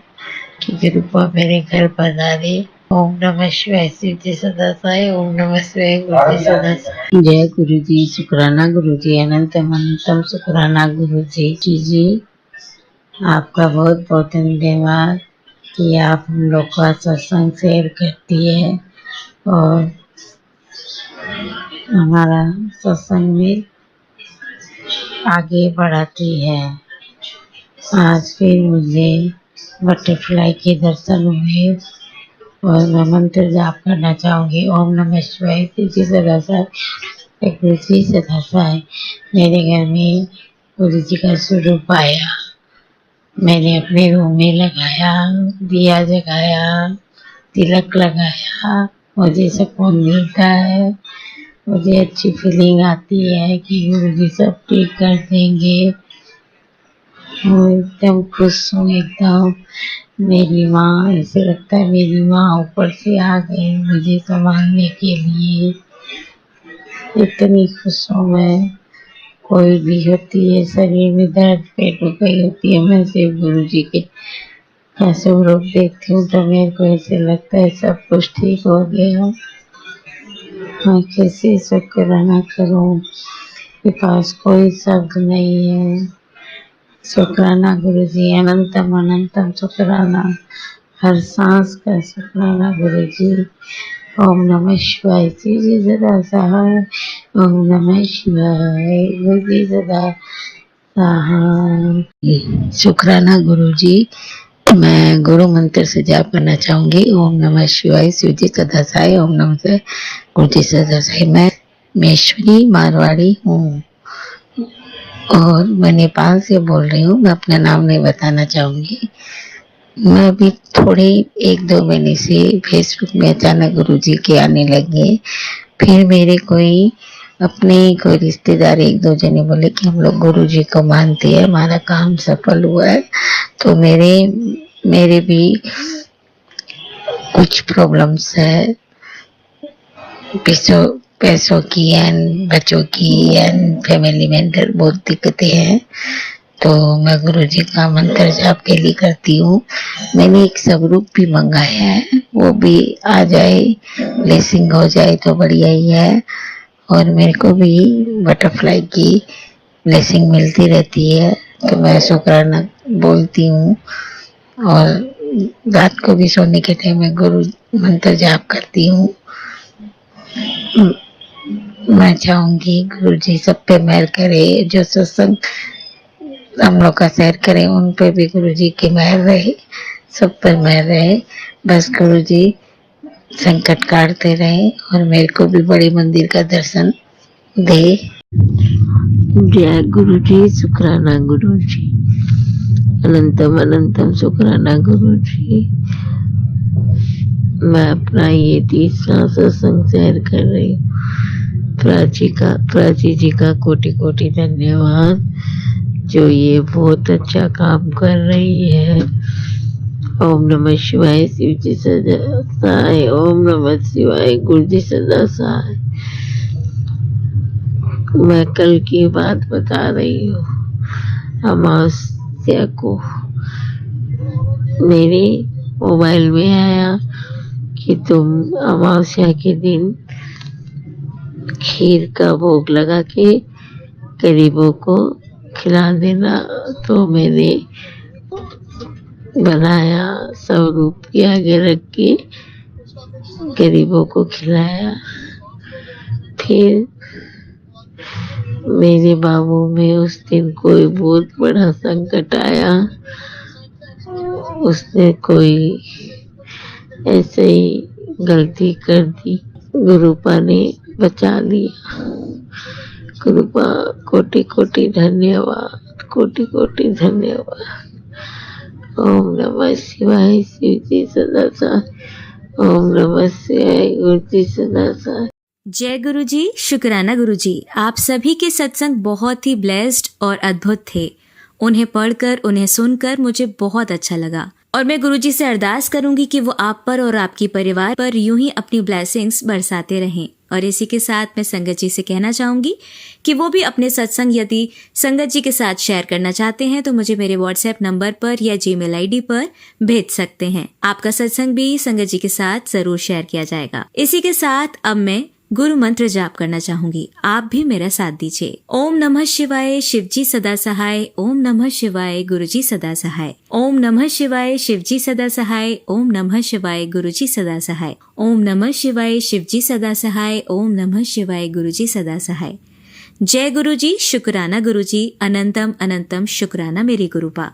कि कृपा मेरे घर पधारे। ओम नमः शिवाय शिव जी सदा साई। ओम नमः शिवाय गुरु जी सदा साई। जय गुरु जी, शुक्राना गुरु जी, अनंत अनंतम शुक्राना गुरु जी। जी आपका बहुत बहुत धन्यवाद कि आप हम लोग का सत्संग शेयर करती है और हमारा सत्संग में आगे बढ़ाती है। आज फिर मुझे बटरफ्लाई के दर्शन हुए और मैं मंत्र जाप करना चाहूंगी। ओम नमः शिवाय जी सदा साई गुरु जी सदा साई। मेरे घर में गुरु जी का स्वरूप आया। मैंने अपने रूम में लगाया, दिया जगाया, तिलक लगाया। मुझे सुकून मिलता है, मुझे अच्छी फीलिंग आती है कि गुरु जी सब ठीक कर देंगे। मैं एकदम खुश हूँ एकदम। मेरी माँ, ऐसे लगता है मेरी माँ ऊपर से आ गई मुझे संभालने के लिए। इतनी खुश हूँ मैं। कोई भी होती है शरीर में दर्द, पेट में कोई होती है, मैं सिर्फ गुरु जी के स्वरूप देखती हूँ तो मेरे को ऐसे लगता है सब कुछ ठीक हो गया। मैं कैसे शुक्राना करूँ, के पास कोई शब्द नहीं है। शुक्राना गुरु जी, अनंतम अनंतम शुक्राना, हर सांस का शुक्राना गुरु जी। ओम नमः शिवाय शिव जी सदा सहाय। ओम नमः शिवाय गुरु जी सदा सहाय। शुक्राना गुरु जी। मैं गुरु मंत्र से जाप करना चाहूंगी। ओम नमः शिवाय शिव जी सदा साई। ओम नमः शिवाय गुरु जी सदा साई। मैं मेश्वरी मारवाड़ी हूँ और मैं नेपाल से बोल रही हूँ। मैं अपना नाम नहीं बताना चाहूंगी। मैं अभी थोड़े 1-2 महीने से फेसबुक में अचानक गुरुजी के आने लगे। फिर मेरे कोई रिश्तेदार 1-2 जने बोले कि हम लोग गुरुजी को मानते हैं, हमारा काम सफल हुआ है। तो मेरे भी कुछ प्रॉब्लम्स है, पैसों की एंड बच्चों की एंड फैमिली में बहुत दिक्कतें हैं। तो मैं गुरुजी का मंत्र जाप के लिए करती हूँ। मैंने एक स्वरूप भी मंगाया है, वो भी आ जाए, ब्लेसिंग हो जाए तो बढ़िया ही है। और मेरे को भी बटरफ्लाई की ब्लेसिंग मिलती रहती है तो मैं शुक्राना बोलती हूँ। और रात को भी सोने के टाइम में गुरु मंत्र जाप करती हूँ। मैं चाहूंगी गुरु जी सब पे मेहर करे। जो सत्संग हम लोग का शेयर करें उन पे भी गुरु जी की मेहर रहे, सब पर मेहर रहे। बस गुरु जी संकट काटते रहे और मेरे को भी बड़े मंदिर का दर्शन दे। जय गुरु जी, शुक्राना गुरु जी, अनंतम अनंतम शुक्राना गुरु जी। मैं अपना ये 3रा सत्संग शेयर कर रही हूँ। प्राची जी का कोटि कोटि धन्यवाद जो ये बहुत अच्छा काम कर रही है। ओम नमः शिवाय शिव जी सदा सहाय। ओम नमः शिवाय गुरु जी सदा सहाय। मैं कल की बात बता रही हूँ। अमावस्या को मेरे मोबाइल में आया कि तुम अमावस्या के दिन खीर का भोग लगा के गरीबों को खिला देना। तो मैंने बनाया, स्वरूप के आगे रख के गरीबों को खिलाया। फिर मेरे बाबू में उस दिन कोई बहुत बड़ा संकट आया। उसने कोई ऐसे ही गलती कर दी, गुरुपा ने बचा लिया। गुरुपा कोटि कोटि धन्यवाद, कोटि कोटि धन्यवाद। ओम नमः शिवाय शिव जी सदा सहाय। ओम नमः शिवाय गुरु जी सदा सहाय। जय गुरु जी, शुक्राना गुरु जी। आप सभी के सत्संग बहुत ही ब्लेस्ड और अद्भुत थे। उन्हें पढ़कर, उन्हें सुनकर मुझे बहुत अच्छा लगा और मैं गुरु जी से अरदास करूंगी कि वो आप पर और आपकी परिवार पर यूं ही अपनी ब्लेसिंग्स बरसाते रहें। और इसी के साथ मैं संगत जी से कहना चाहूंगी कि वो भी अपने सत्संग यदि संगत जी के साथ शेयर करना चाहते हैं तो मुझे मेरे व्हाट्सएप नंबर पर या जीमेल आईडी पर भेज सकते हैं। आपका सत्संग भी संगत जी के साथ जरूर शेयर किया जाएगा। इसी के साथ अब मैं गुरु मंत्र जाप करना चाहूंगी, आप भी मेरा साथ दीजिए। ओम नमः शिवाय, शिवजी सदा सहाय। ओम नमः शिवाय, गुरुजी सदा सहाय। ओम नमः शिवाय, शिवजी सदा सहाय। ओम नमः शिवाय, गुरुजी सदा सहाय। ओम नमः शिवाय, शिवजी सदा सहाय। ओम नमः शिवाय, गुरुजी सदा सहाय। जय गुरुजी, शुक्राना गुरुजी, अनंतम अनंतम शुक्राना मेरे गुरुपा।